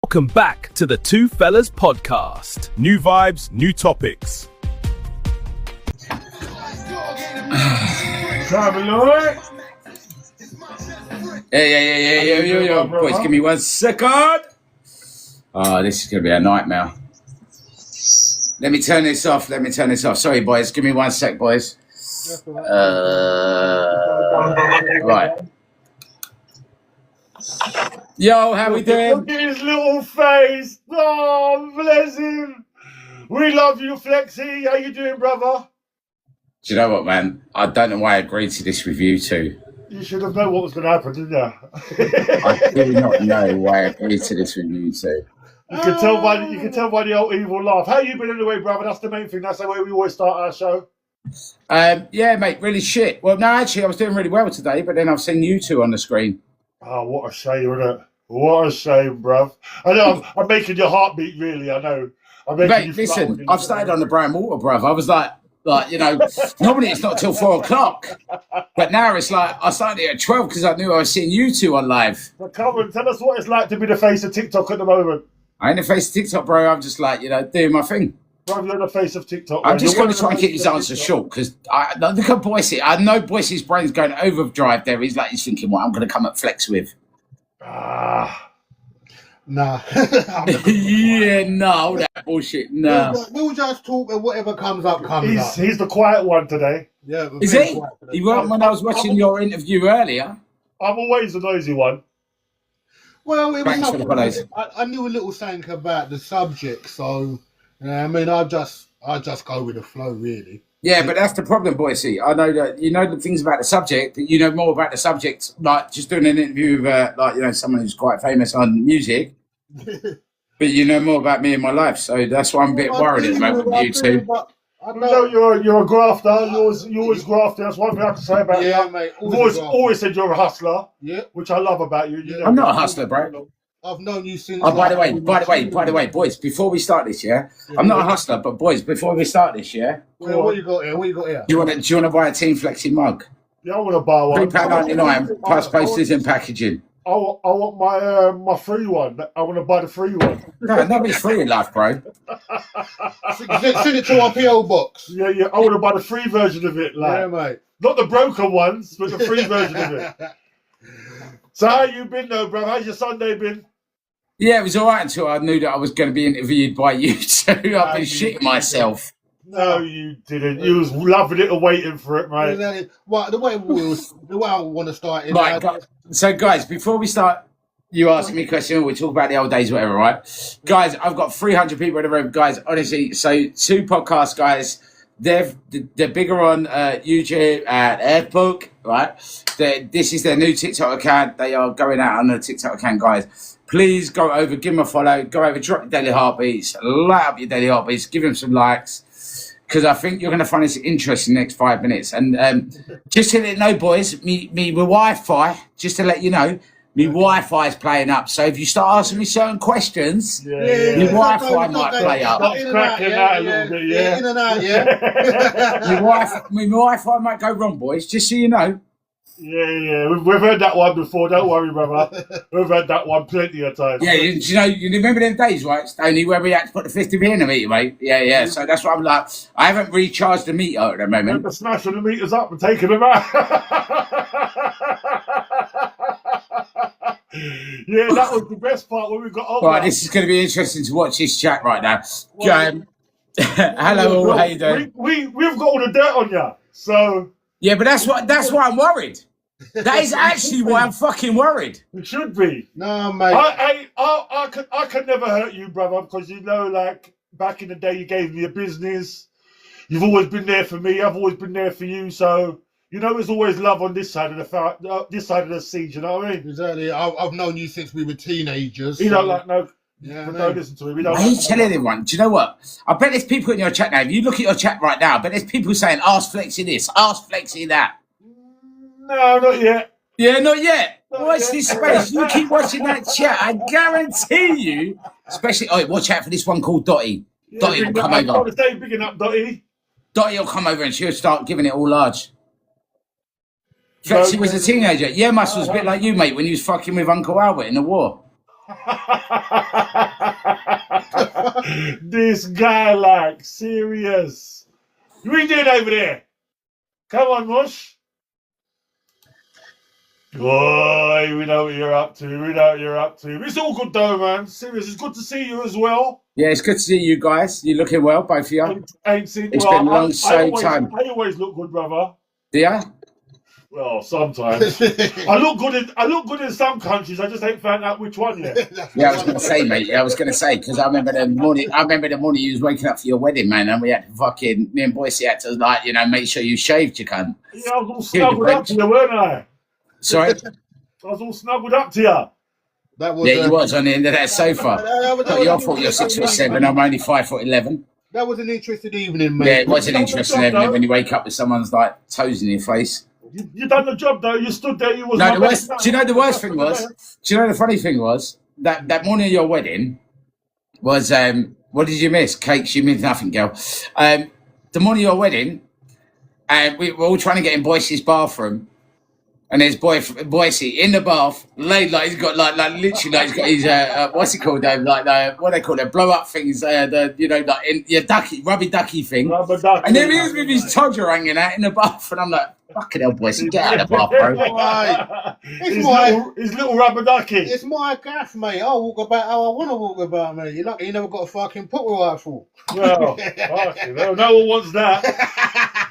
Welcome back to the Two Fellas podcast. New vibes, new topics. Yeah. Boys, give me 1 second. Oh, this is going to be a nightmare. Let me turn this off. Sorry, boys. Give me 1 sec, boys. Right. Yo, how we doing? Look at his little face. Oh, bless him. We love you, Flexy. How you doing, brother? Do you know what, man? I don't know why I agreed to this with you two. You should have known what was going to happen, didn't you? I do not know why I agreed to this with you two. You can tell by the old evil laugh. How you been anyway, brother? That's the main thing. That's the way we always start our show. Yeah, mate, really shit. Well, no, actually, I was doing really well today, but then I've seen you two on the screen. Oh, what a shame, isn't it? What a shame, bruv. I know, I'm making your heart beat, really, I know. Mate, listen, I've started on the brown water, bruv. I was like, you know, normally it's not till 4 o'clock. But now it's like, I started at 12 because I knew I was seeing you two on live. But come on, tell us what it's like to be the face of TikTok at the moment. I ain't the face of TikTok, bro. I'm just like, you know, doing my thing. Bruv, you're the face of TikTok. I'm just going to try and keep his answer short because look at Boyce. I know Boyce's brain's going overdrive there. He's thinking, what I'm going to come at flex with. Nah. Yeah, no, that bullshit, no. We'll just talk and whatever comes up. He's the quiet one today. Yeah, is he? He weren't when I was watching your interview earlier. I'm always the noisy one. Well, it was Thanks for the follows. I knew a little something about the subject, so I mean, I just go with the flow, really. Yeah, but that's the problem, Boyce. I know that you know the things about the subject, but you know more about the subject, like just doing an interview with, like, you know, someone who's quite famous on music. But you know more about me and my life, so that's why I'm a bit worried at the moment with you two. I know you're a grafter. You always grafting. That's one thing I have to say about you. Yeah, mate. You've always said you're a hustler. Yeah, which I love about you. You know, I'm not a hustler, bro. I've known you since. Oh, by the way, boys, before we start this, I'm not a hustler, but boys, before we start this, well, what you got here? Do you want to buy a Team Flexi mug? Yeah, I want to buy one. £3.99 plus postage and packaging. I want my free one. I want to buy the free one. No, nobody's free in life, bro. Send it to our PO box. Yeah. I want to buy the free version of it, like, yeah, mate. Not the broken ones, but the free version of it. So how you been, though, bro? How's your Sunday been? Yeah, it was all right until I knew that I was going to be interviewed by you two. I've been shitting myself. No, you didn't. You was loving it and waiting for it, mate. Well, the way I want to start is... Right, so, guys, before we start, you ask me a question, we talk about the old days, whatever, right? Guys, I've got 300 people in the room. Guys, honestly, so 2 podcasts, guys. They're bigger on YouTube and Facebook, right? This is their new TikTok account. They are going out on the TikTok account, guys. Please go over, give them a follow, go over, drop your daily heartbeats, light up your daily heartbeats, give them some likes, because I think you're going to find this interesting in the next 5 minutes. And just to let you know, boys, me Wi-Fi, just to let you know, me Wi-Fi is playing up. So if you start asking me certain questions, your Wi-Fi might play up. Cracking out a little bit, yeah. In and out, yeah. My Wi-Fi might go wrong, boys, just so you know. Yeah. We've heard that one before. Don't worry, brother. We've heard that one plenty of times. Yeah, you remember them days, right, Stoney, where we had to put the 50p in the meter, mate? Yeah. So that's what I'm like. I haven't recharged the meter at the moment. Remember smashing the meters up and taking them out. Yeah, that was the best part when we got on. Right, this is going to be interesting to watch this chat right now. Hello, all. How you doing? We've got all the dirt on you, so. Yeah, but that's why I'm worried. That is actually why I'm fucking worried. It should be. No, mate. I could never hurt you, brother, because you know, like, back in the day, you gave me a business. You've always been there for me. I've always been there for you. So, you know, there's always love on this side of the siege. You know what I mean? Exactly. I've known you since we were teenagers. You don't like no. Yeah, don't listen to him. Are you telling anyone? Do you know what? I bet there's people in your chat now. If you look at your chat right now, I bet there's people saying, ask Flexi this, ask Flexi that. No, not yet. Yeah, not yet. Watch this space. You keep watching that chat. I guarantee you, especially, watch out for this one called Dotty. Yeah, Dotty will come over. Bigging up Dotty. Dotty will come over and she'll start giving it all large. Flexi was a teenager. Yeah, Muscle was a bit like you, mate, when you was fucking with Uncle Albert in the war. This guy, like, serious. What are you doing over there? Come on, Mush. Boy, we know what you're up to. We know what you're up to. It's all good though, man. Serious. It's good to see you as well. Yeah, it's good to see you guys. You're looking well, both of you. Ain't seen. It's well, been a long time. I always look good, brother. Do ya? Well, sometimes. I look good in some countries. I just ain't found out which one yet. Yeah, I was going to say, mate. I was going to say, because I remember the morning you was waking up for your wedding, man, and we had to fucking, me and Boise had to, like, you know, make sure you shaved, you cunt. Yeah, I was all snuggled up to you, weren't I? Sorry? I was all snuggled up to you. That was, Yeah, you was on the end of that sofa. Not your fault you're 6'7", I'm only 5'11". That was an interesting evening, mate. Yeah, it was an interesting evening when you wake up with someone's, like, toes in your face. You done the job, though. You stood there. You was No, do you know the worst thing was? Do you know the funny thing was? That morning of your wedding was, what did you miss? Cakes, you missed nothing, girl. The morning of your wedding, and we were all trying to get in Boise's bathroom. And there's Boise in the bath, laid like he's got like literally like he's got his what's it called? Like what they call it, blow up things. Like in your rubby ducky thing. And there he is with his todger hanging out in the bath, and I'm like, fucking hell, Boise, get out of the bath, bro. His little rubber ducky. It's my gaff, mate. I walk about how I want to walk about, mate. You're lucky you never got a fucking put rifle. Well, no one wants that.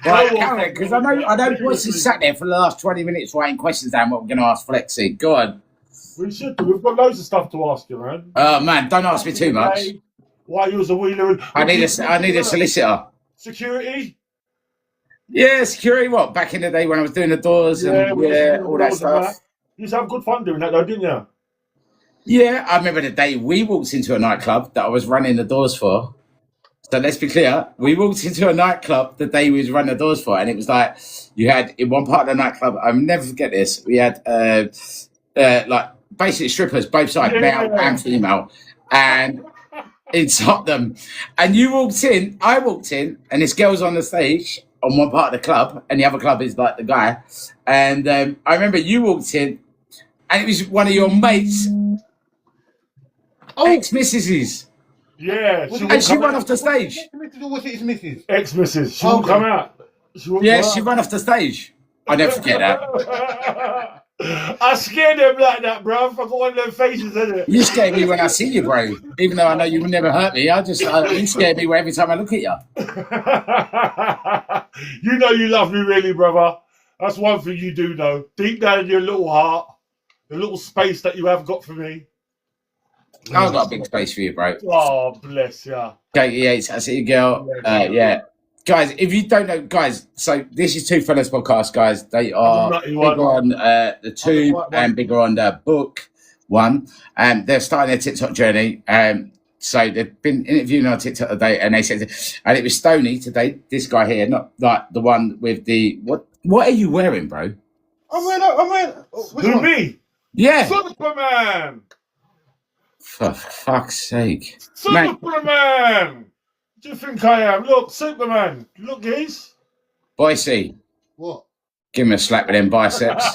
Right, because I know Boise sat there for the last 20 minutes writing questions down what we're going to ask Flexy. Go on. We should do. We've got loads of stuff to ask you, man. Oh, man, don't ask me too much. Why you was a wheeler? I need a solicitor. Security? Yeah, security. What? Back in the day when I was doing the doors and all that stuff. You used to have good fun doing that, though, didn't you? Yeah, I remember the day we walked into a nightclub that I was running the doors for. So let's be clear, we walked into a nightclub the day we was running the doors for, and it was like you had in one part of the nightclub. I'll never forget this. We had like basically strippers, both sides, male and female, and in Tottenham. And you walked in, I walked in, and this girl's on the stage on one part of the club, and the other club is like the guy. And I remember you walked in, and it was one of your mates, ex-missesses. Yeah, and she ran off the stage. Was it his missus? Ex-missus. She won't come out. She ran off the stage. I'll never forget that. I scared them like that, bro. I got one of them faces, isn't it? You scared me when I see you, bro. Even though I know you would never hurt me, you scared me every time I look at you. You know you love me, really, brother. That's one thing you do know. Deep down in your little heart, the little space that you have got for me. I've got a big space for you, bro. Oh, bless ya. guy-E9, I see you, girl. Yeah. Guys, if you don't know, guys, so this is Two Fellas Podcast, guys. They are bigger on the tube and bigger on the book one. And they're starting their TikTok journey. So they've been interviewing on TikTok today, and they said, and it was Stoney today, this guy here, not like the one with the, what are you wearing, bro? I'm wearing. Who, me? Yeah. Superman! For fuck's sake. Superman! What do you think I am? Look, Superman. Look, geez. Boise. What? Give him a slap with them biceps. He's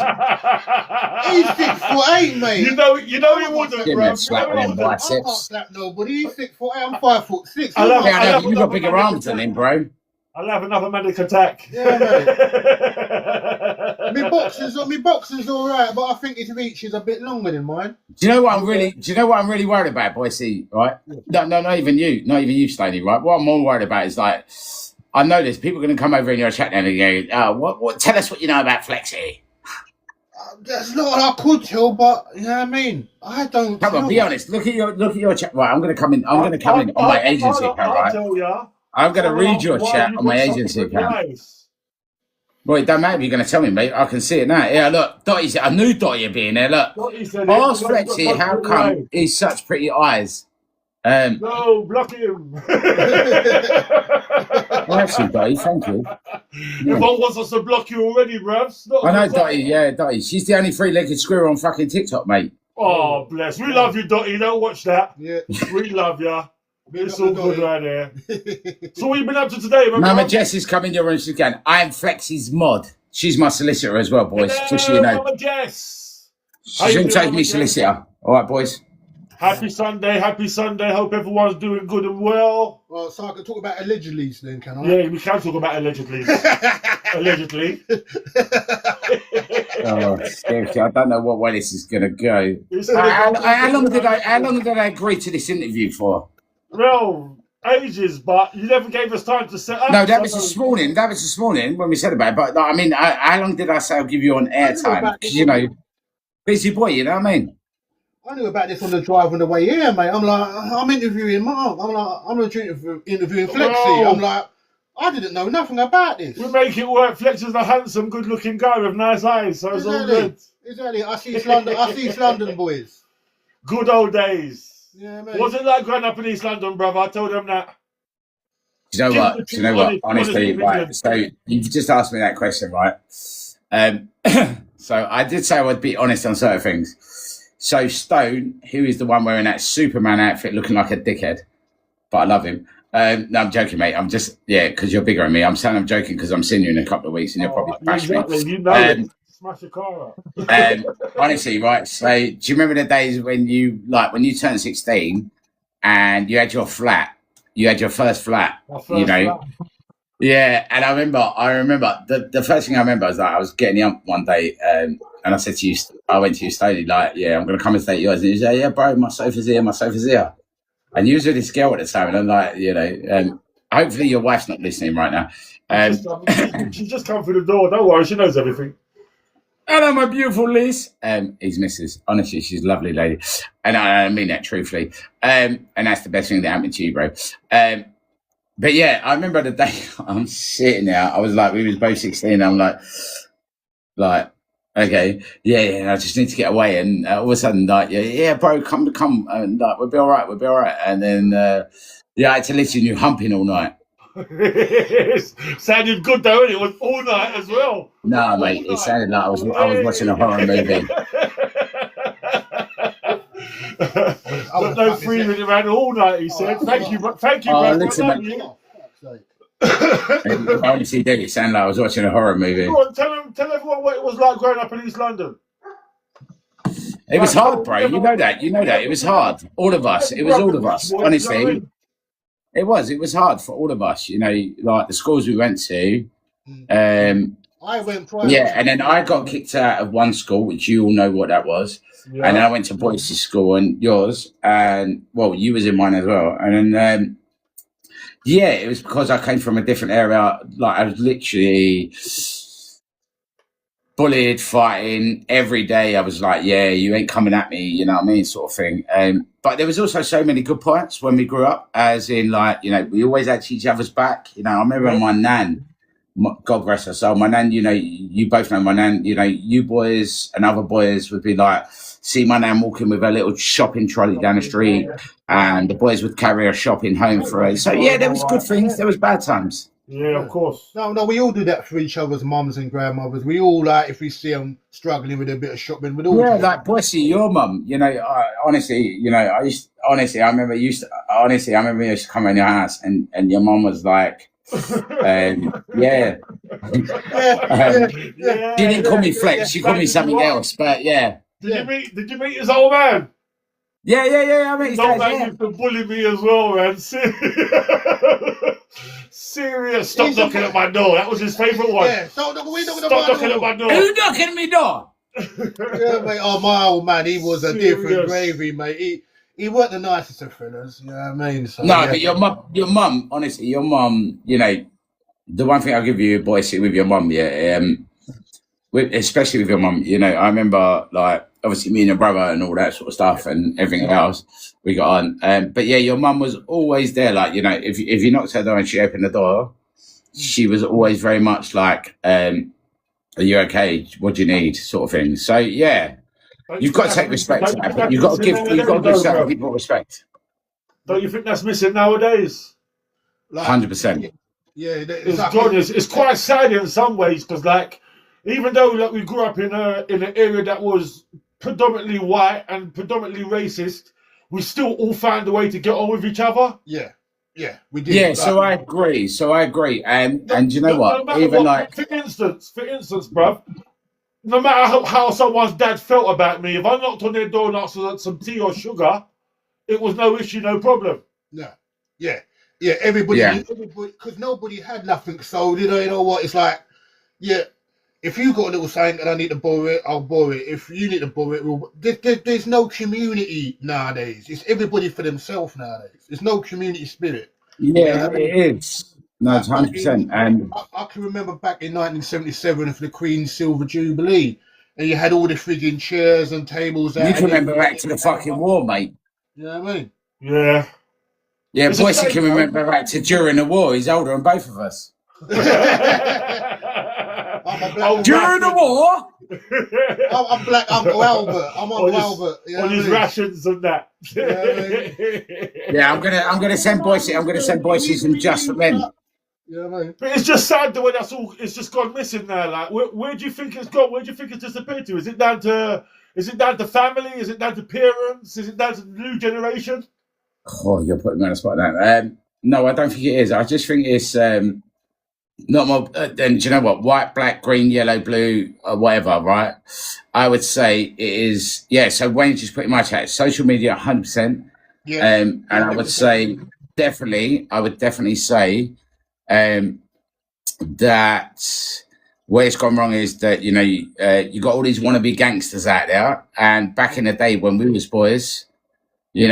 6'8", mate. You know he wouldn't, Give bro. him a slap with them I can't biceps. slap nobody. He's 6'8". I'm 5'6". Yeah, you got bigger arms than him, bro. I'll have another manic attack. Yeah, mate. My boxer's all right, but I think his reach is a bit longer than mine. Do you know what I'm really worried about, Boise? Right? No, not even you, Stoney. Right? What I'm more worried about is like, I know there's people going to come over in your chat now and go, what? Tell us what you know about Flexy. That's not what I could tell, but you know what I mean. I don't. Come on, be honest. Look at your chat. Right, I'm going to come in. I'm going to come in on my agency account. Right. Tell ya. I'm going to read your chat on my agency account. Well, it don't matter if you're going to tell me, mate. I can see it now. Yeah, look, Dotty's. I knew Dotty would be in there. Look, ask Flexy how come he's such pretty eyes. No, block him. Well, actually, Dotty, thank you. Yeah. Everyone wants us to block you already, bruv. I know, Dotty. Yeah, Dotty. She's the only three-legged squirrel on fucking TikTok, mate. Oh, bless. We love you, Dotty. Don't watch that. Yeah. We love ya. It's all good right there. So what you been up to today, man? Mama Jess is coming in your room. She's going, I am Flexy's mod. She's my solicitor as well, boys. Hello, just so you know. Mama Jess. She's going to take me solicitor. All right, boys. Happy Sunday, happy Sunday. Hope everyone's doing good and well. Well, so I can talk about allegedly then, can I? Yeah, we can talk about allegedly. Allegedly. Oh, seriously, I don't know what way this is going to go. It's How long did I agree to this interview for? Well, ages, but you never gave us time to set up. No, that was this morning. That was this morning when we said about it. But I mean, how long did I say I'll give you on airtime? Because, you know, busy boy, you know what I mean? I knew about this on the drive on the way here, mate. I'm like, I'm interviewing Mark. I'm interviewing Flexy. Oh. I'm like, I didn't know nothing about this. We make it work. Flex is a handsome, good-looking guy with nice eyes, so it's all good. Exactly. I see East London. I see East London boys. Good old days. Yeah, mate. What's it like growing up in East London, brother? I told them that. Do you know what? Do you know what? Honestly, right. So you've just asked me that question, right? So I did say I would be honest on certain things. So Stone, who is the one wearing that Superman outfit looking like a dickhead, but I love him. No, I'm joking, mate. I'm just, because you're bigger than me. I'm saying I'm joking because I'm seeing you in a couple of weeks and you'll probably bash me. You know it. Smash your car up. Honestly, right. So do you remember the days when you turned 16 and you had your flat? You had your first flat, Flat. Yeah, and I remember the first thing I remember was that I was getting up one day and I said to you, I went to you, Stoney, like, yeah, I'm going to come and stay at yours. And you said, yeah, bro, my sofa's here. And you was with this girl at the time, and I'm like, hopefully your wife's not listening right now. She's just come through the door. Don't worry, she knows everything. Hello, my beautiful Liz. He's Mrs. Honestly, she's a lovely lady. And I mean that truthfully. And that's the best thing that happened to you, bro. But yeah, I remember the day I'm sitting there. I was like, we was both 16. I'm like, okay, yeah, I just need to get away. And all of a sudden, like, yeah, bro, come, and we'll be all right. And then, I had to listen to you humping all night. Sounded good though, and it was all night as well. No, mate, it sounded like I was watching a horror movie. But no freezing around all night, he said. Thank you, oh, listen, mate. Honestly, did it sound like I was watching a horror movie? Go on, tell everyone what it was like growing up in East London. It was hard, bro. You know that. It was hard. All of us. It was all of us. Honestly, it was hard for all of us. Like the schools we went to. I went private. Yeah, and then I got kicked out of one school, which you all know what that was. Yeah. And then I went to Boyce's school and yours, and well, you was in mine as well. And then, it was because I came from a different area. Like I was literally bullied, fighting every day. I was like, yeah, you ain't coming at me, you know what I mean, sort of thing. But there was also so many good points when we grew up, as in like, we always had each other's back. I remember my nan. God rest her soul. My nan, you both know my nan, you boys and other boys would be like, see my nan walking with her little shopping trolley down the street, and the boys would carry her shopping home for her. So, there was good things. There was bad times. Yeah, of course. No, we all do that for each other's mums and grandmothers. We all, like, if we see them struggling with a bit of shopping, we'd all like, Bossy, your mum, honestly, I remember you used to come in your house and your mum was like, she didn't call me Flex. She called me something else. But Did you meet his old man? Yeah. I mean, his old man used to bully me as well, man. Serious. Stop knocking at my door. That was his favourite one. Yeah. Stop knocking at my door. Who knocking at my door? Yeah, mate. Oh, my old man. He was a different gravy, mate. He weren't the nicest of fellas, you know what I mean? So, but your mum, honestly, your mum, the one thing I'll give you, Boise, with your mum, especially with your mum, I remember, like, obviously me and your brother and all that sort of stuff and everything else we got on. But your mum was always there, like, if you knocked her door and she opened the door, she was always very much like, are you okay? What do you need? Sort of thing. So, you've got to take respect. You've got to give certain people respect. Don't you think that's missing nowadays? 100%. Yeah, it's quite sad in some ways because, like, even though like we grew up in an area that was predominantly white and predominantly racist, we still all found a way to get on with each other. Yeah, we did. Yeah, so I agree. And you know what? Even like, for instance, bruv. No matter how someone's dad felt about me, if I knocked on their door and asked for some tea or sugar, it was no issue, no problem. No. Yeah. Yeah. Everybody, Yeah. because nobody had nothing. So, you know what? It's like, yeah, if you got a little saying and I need to borrow it, I'll borrow it. If you need to borrow it, there's no community nowadays. It's everybody for themselves nowadays. There's no community spirit. Yeah, it is. No, it's 100%. And I can remember back in 1977 for the Queen's Silver Jubilee, and you had all the frigging chairs and tables out. you can remember back to the fucking war, mate. You know what I mean? Yeah. Yeah, It's a Boyce shame, can though. remember back to during the war. He's older than both of us. During the war? I'm Black Uncle Albert. I'm Uncle Albert. You know On what I his mean? rations and that. Yeah, I'm gonna send Boyce. I'm gonna send Boyce some just for men. You know what I mean? But it's just sad the way that's all. It's just gone missing now. Like, where do you think it's gone? Where do you think it's disappeared to? Is it down to family? Is it down to parents? Is it down to the new generation? Oh, you're putting me on the spot now. No, I don't think it is. I just think it's not more. Then do you know what? White, black, green, yellow, blue, whatever. Right? I would say it is. Yeah. So Wayne just pretty much had social media, 100%. Yeah. And I would say definitely. I would definitely say that where it's gone wrong is that you got all these wannabe gangsters out there, and back in the day when we was boys. You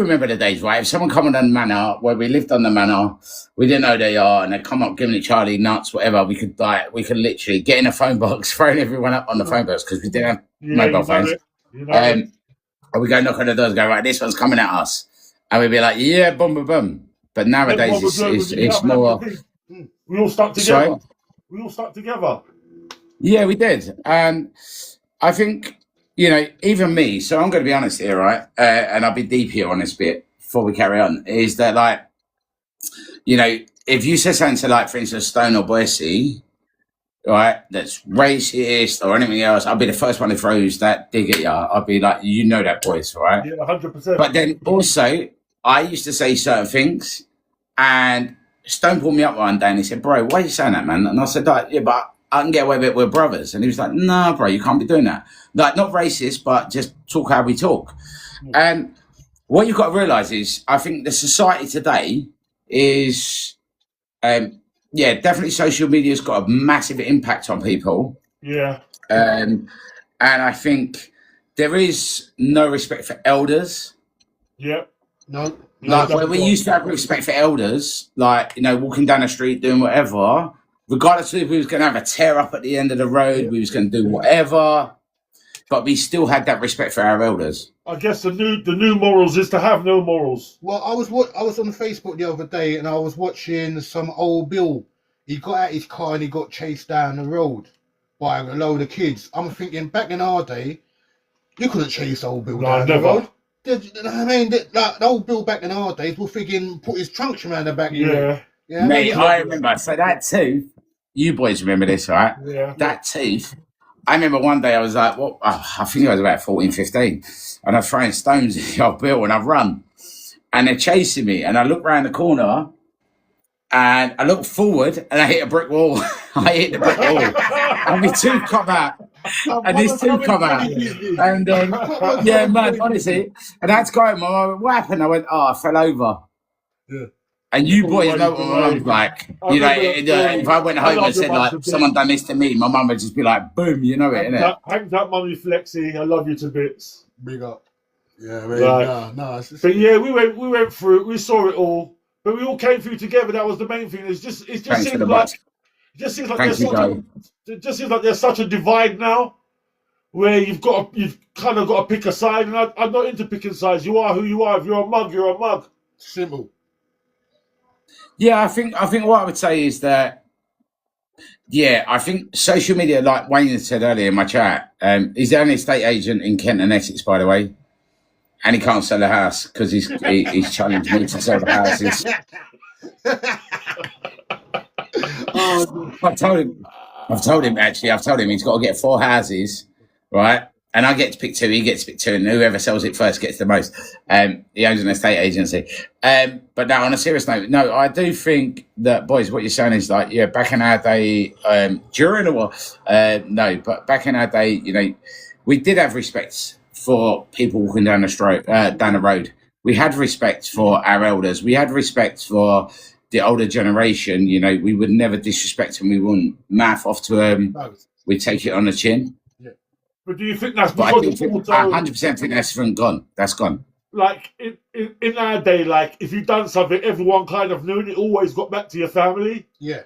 remember the days, right? If someone come on the manor where we lived on the manor, we didn't know who they are, and they come up giving each Charlie nuts, whatever. We could literally get in a phone box, throwing everyone up on the phone box because we didn't have mobile phones. And we go knock on the doors, go right. This one's coming at us, and we'd be like, yeah, boom, boom, boom. But nowadays it's more. We all stuck together. Sorry? We all stuck together. Yeah, we did, and I think. Even me, so I'm going to be honest here, right? And I'll be deep here on this bit before we carry on, is that, like, if you say something to, like, for instance, Stone or Boise, right, that's racist or anything else, I'll be the first one who throws that dig at you. I'll be like, that voice, right? Yeah, 100%. But then also, I used to say certain things, and Stone pulled me up one day and he said, bro, why are you saying that, man? And I said, like, yeah, but I can get away with it, we're brothers. And he was like, nah, bro, you can't be doing that. Like, not racist, but just talk how we talk. And what you've got to realise is, I think the society today is, definitely social media's got a massive impact on people. Yeah. And I think there is no respect for elders. Yep. No. Like, when we used to have respect for elders, like, walking down the street, doing whatever, regardless of if we was going to have a tear up at the end of the road, we was going to do whatever, but we still had that respect for our elders. I guess the new morals is to have no morals. Well, I was on Facebook the other day and I was watching some old Bill. He got out his car and he got chased down the road by a load of kids. I'm thinking, back in our day, you couldn't chase old Bill down the road. I mean, the old Bill back in our days will thinking put his trunks around the back of Yeah. Yeah, Mate, I remember. So that tooth, you boys remember this, right? Yeah. That tooth. I remember one day I was like, I think I was about 14, 15, and I'm throwing stones at the old Bill and I've run. And they're chasing me, and I look round the corner and I look forward and I hit a brick wall. I hit the brick wall. And my tooth come out. And this tooth come out. And yeah, man, honestly. And that's going, Mum, went, what happened? I went, I fell over. Yeah. And you boys know what my mum's like. If I went home and said, like, someone done this to me, my mum would just be like, boom, you know it, innit? Hang up, mummy Flexy. I love you to bits. Big up. Yeah, I mean, no. It's just... But yeah, we went through it. We saw it all, but we all came through together. That was the main thing. It just seems like there's such a divide now, where you've kind of got to pick a side. And I'm not into picking sides. You are who you are. If you're a mug, you're a mug. Simple. Yeah, I think what I would say is that, I think social media, like Wayne said earlier in my chat, he's the only estate agent in Kent and Essex, by the way, and he can't sell a house because he's challenged me to sell the houses. I've told him he's got to get 4 houses, right? And I get to pick 2, he gets to pick 2, and whoever sells it first gets the most. He owns an estate agency. But now, on a serious note, no, I do think that, boys, what you're saying is like, back in our day, during the war, but back in our day, we did have respect for people walking down the road. We had respect for our elders. We had respect for the older generation. You know, we would never disrespect them. We wouldn't mouth off to them. We'd take it on the chin. Yeah. But do you think that's But because I 100% think that's gone. That's gone. Like in our day, like if you've done something, everyone kind of knew, and it always got back to your family. Yeah.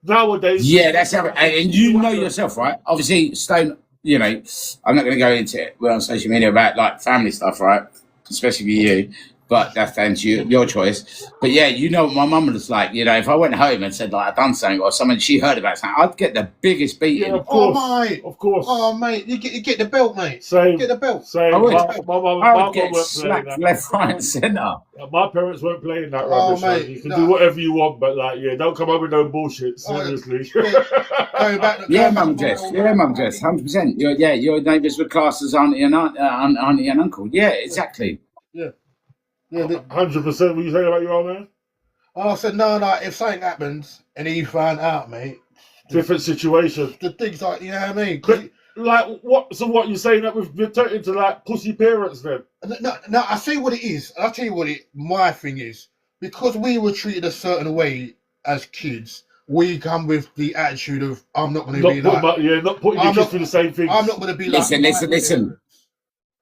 Nowadays, Yeah, that's how. And you know yourself, right? Obviously, Stone. You know, I'm not going to go into it. We're on social media about like family stuff, right? Especially for you. But that's down to you, your choice. But yeah, you know what my mum was like. You know, if I went home and said like I'd done something or someone she heard about something, I'd get the biggest beating. Yeah, of course. Oh, mate. Of course. Oh, mate, you get the belt, mate. Same. Get the belt. Same. I would. My would get slapped left, right, and centre. My parents weren't playing that rubbish. mate, You can do whatever you want, but like, yeah, don't come up with no bullshit. Seriously. Yeah, Mum Jess. Yeah, Mum Jess. 100%. Your neighbours were classed as auntie and uncle. Yeah, exactly. Yeah. 100%. What you saying about your old man? I said, no, if something happens and he found out, mate. Different situation. The things like, you know what I mean? Like, what? So what, you're saying that we've turned into like pussy parents then? No, I see what it is. I'll tell you what my thing is. Because we were treated a certain way as kids, we come with the attitude of, I'm not going to be like... not putting your kids through the same thing. I'm not going to be like... Listen.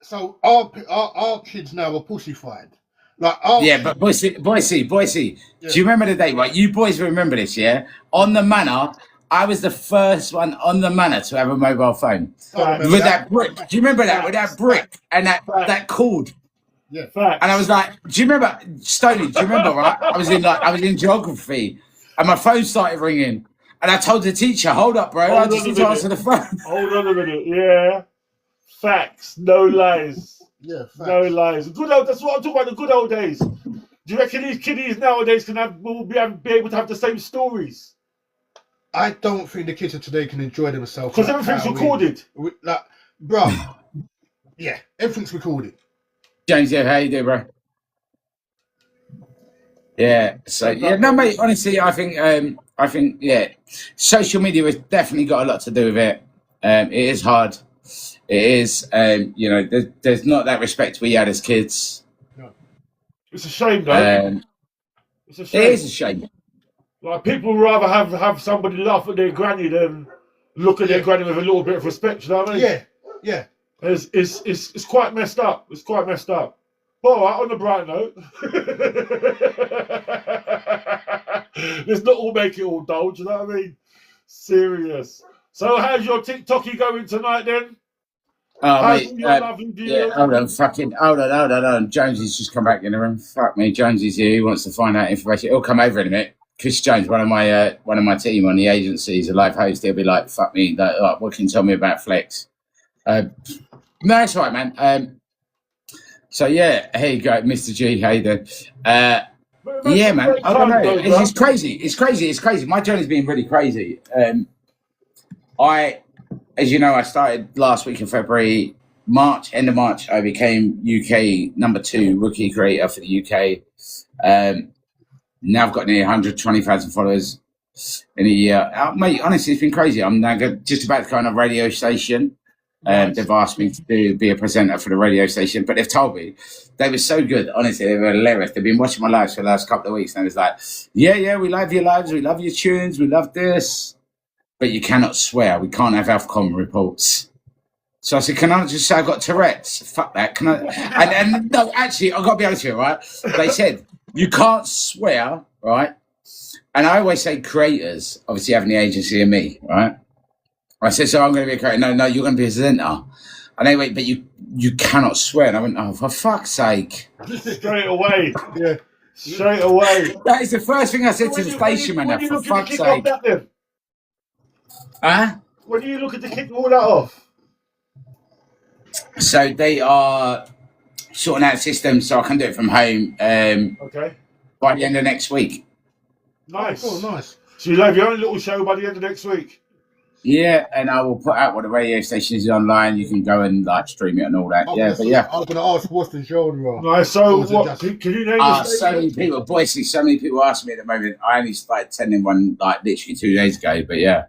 So our kids now are pussyfied. Like, but Boise. Yeah. Do you remember the day, right? You boys remember this, yeah? On the manor, I was the first one on the manor to have a mobile phone. With that brick. Do you remember that? With that brick and that cord. Yeah. Facts. And I was like, do you remember, Stoney, do you remember, right? I was in geography and my phone started ringing. And I told the teacher, hold up, bro. I just need to answer the phone. Hold on a minute, yeah. Facts, no lies. Yeah, facts. No lies. That's what I'm talking about, the good old days. Do you reckon these kiddies nowadays will be able to have the same stories? I don't think the kids of today can enjoy themselves. Because everything's recorded. Bro, yeah, everything's recorded. James, yeah, how you doing, bro? Yeah, so, no, mate, honestly, I think, yeah, social media has definitely got a lot to do with it. It is hard. It is, you know, there's not that respect we had as kids. No. It's a shame, though. It's a shame. It is a shame. Like, people would rather have somebody laugh at their granny than look at their granny with a little bit of respect, you know what I mean? Yeah. It's quite messed up. It's quite messed up. But all right, on a bright note, let's not all make it all dull, do you know what I mean? Serious. So how's your TikToky going tonight then? Oh, mate, hold on. Jonesy's just come back in the room. Fuck me, Jonesy's here. He wants to find out information. He'll come over in a minute. Chris Jones, one of my team on the agency, is a live host. He'll be like, "Fuck me, what can you tell me about Flex?" No, that's all right, man. So yeah, here you go, Mr. G. How you doing? Yeah, man. I don't know. It's crazy. My journey's been really crazy. As you know, I started last week in February. End of March, I became UK #2 rookie creator for the UK. Now I've got nearly 120,000 followers in a year. Mate, honestly, it's been crazy. I'm now just about to go on a radio station. They've asked me to be a presenter for the radio station, but they've told me they were so good. Honestly, they were hilarious. They've been watching my lives for the last couple of weeks, and it was like, yeah, we love your lives, we love your tunes, we love this. But you cannot swear. We can't have Ofcom reports. So I said, can I just say I've got Tourette's? Fuck that. Can I? And no, actually, I've got to be honest with you, right? They said, you can't swear, right? And I always say creators, obviously having the agency and me, right? I said, so I'm going to be a creator. No, you're going to be a presenter. And they went, but you cannot swear. And I went, oh, for fuck's sake. Straight away. Yeah. Straight away. That is the first thing I said to the station man, for fuck's sake. When are you looking to kick all that off? So they are sorting out systems so I can do it from home okay. By the end of next week. Nice. Oh, nice. So you'll have your own little show by the end of next week? Yeah, and I will put out what the radio station is online. You can go and like stream it and all that. I was going to ask what's the genre. Nice. So what? Can you name the station? So many people, Boise, so many people ask me at the moment. I only started attending one like literally 2 days ago, but yeah.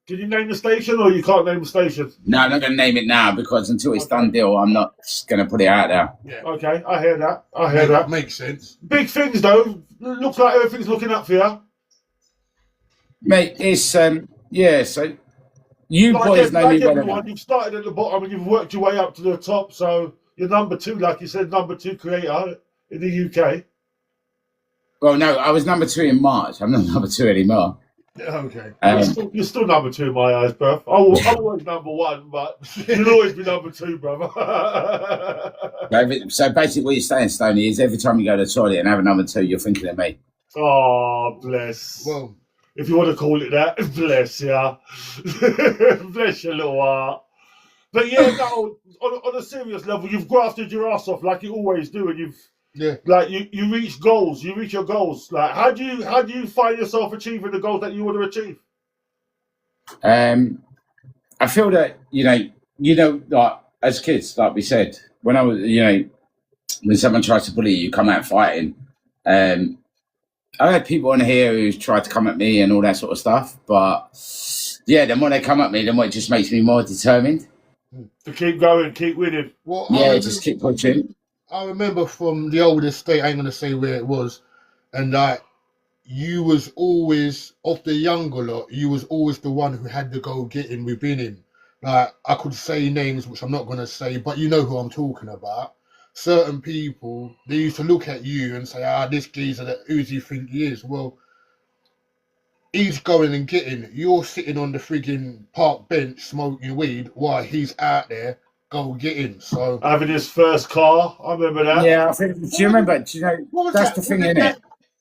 Can you name the station, or you can't name the station? No, I'm not going to name it now because until it's done deal, I'm not going to put it out there. Yeah. Okay, I hear that. I hear that. Makes sense. Big things though. Looks like everything's looking up for you. Mate, it's, yeah, so you boys know me well everyone, enough. you've started at the bottom and you've worked your way up to the top. So you're number 2, like you said, number 2 creator in the UK. Well, no, I was number 2 in March. I'm not number 2 anymore. Okay. Um, You're still number 2 in my eyes, bruv. I'm always number 1, but you'll always be number 2, brother. So basically what you're saying, Stoney, is every time you go to the toilet and have a number 2, you're thinking of me. Oh, bless. Well, if you want to call it that, bless ya. Bless your little heart. But yeah, no, on a serious level, you've grafted your ass off like you always do, and you reach goals, you reach your goals. Like, how do you find yourself achieving the goals that you want to achieve? I feel that, like as kids, like we said, when I was, when someone tries to bully you, come out fighting. I had people on here who tried to come at me and all that sort of stuff, but yeah, the more they come at me, the more it just makes me more determined. To keep going, keep winning. well, Just keep pushing. I remember from the old estate, I ain't gonna say where it was, and like you was always of the younger lot, you was always the one who had the go getting within him. Like I could say names which I'm not gonna say, but you know who I'm talking about. Certain people, they used to look at you and say, this geezer, who do you think he is? Well, he's going and getting, you're sitting on the frigging park bench smoking weed while he's out there go getting. So Having his first car, I remember that. Yeah, I think, do you remember? Do you know, that's the thing, innit?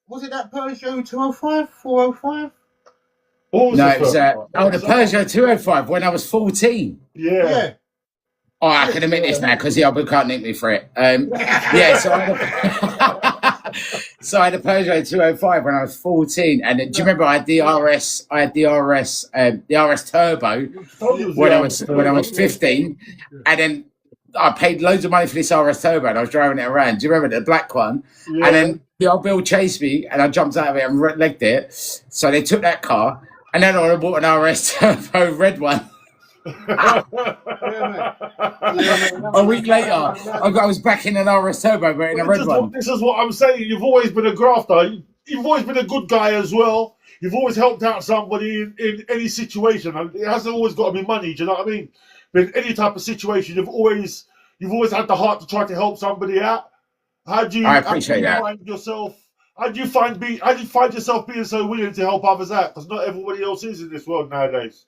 Was it that Peugeot 205, 405? What was No, the it was first the Peugeot 205 when I was 14. Yeah. Oh, I can admit this now because the other can't nick me for it. So I had a Peugeot 205 when I was 14, and do you remember I had the RS? I had the RS Turbo when I was 15, and then I paid loads of money for this RS Turbo, and I was driving it around. Do you remember the black one? Yeah. And then the old Bill chased me, and I jumped out of it and legged it. So they took that car, and then I bought an RS Turbo red one. A week later, I was back in an RS Turbo, but in a red one. This is what I'm saying. You've always been a grafter. You've always been a good guy as well. You've always helped out somebody in any situation. And it hasn't always got to be money. Do you know what I mean? But in any type of situation, you've always had the heart to try to help somebody out. I appreciate that. How do you find yourself being so willing to help others out? Because not everybody else is in this world nowadays.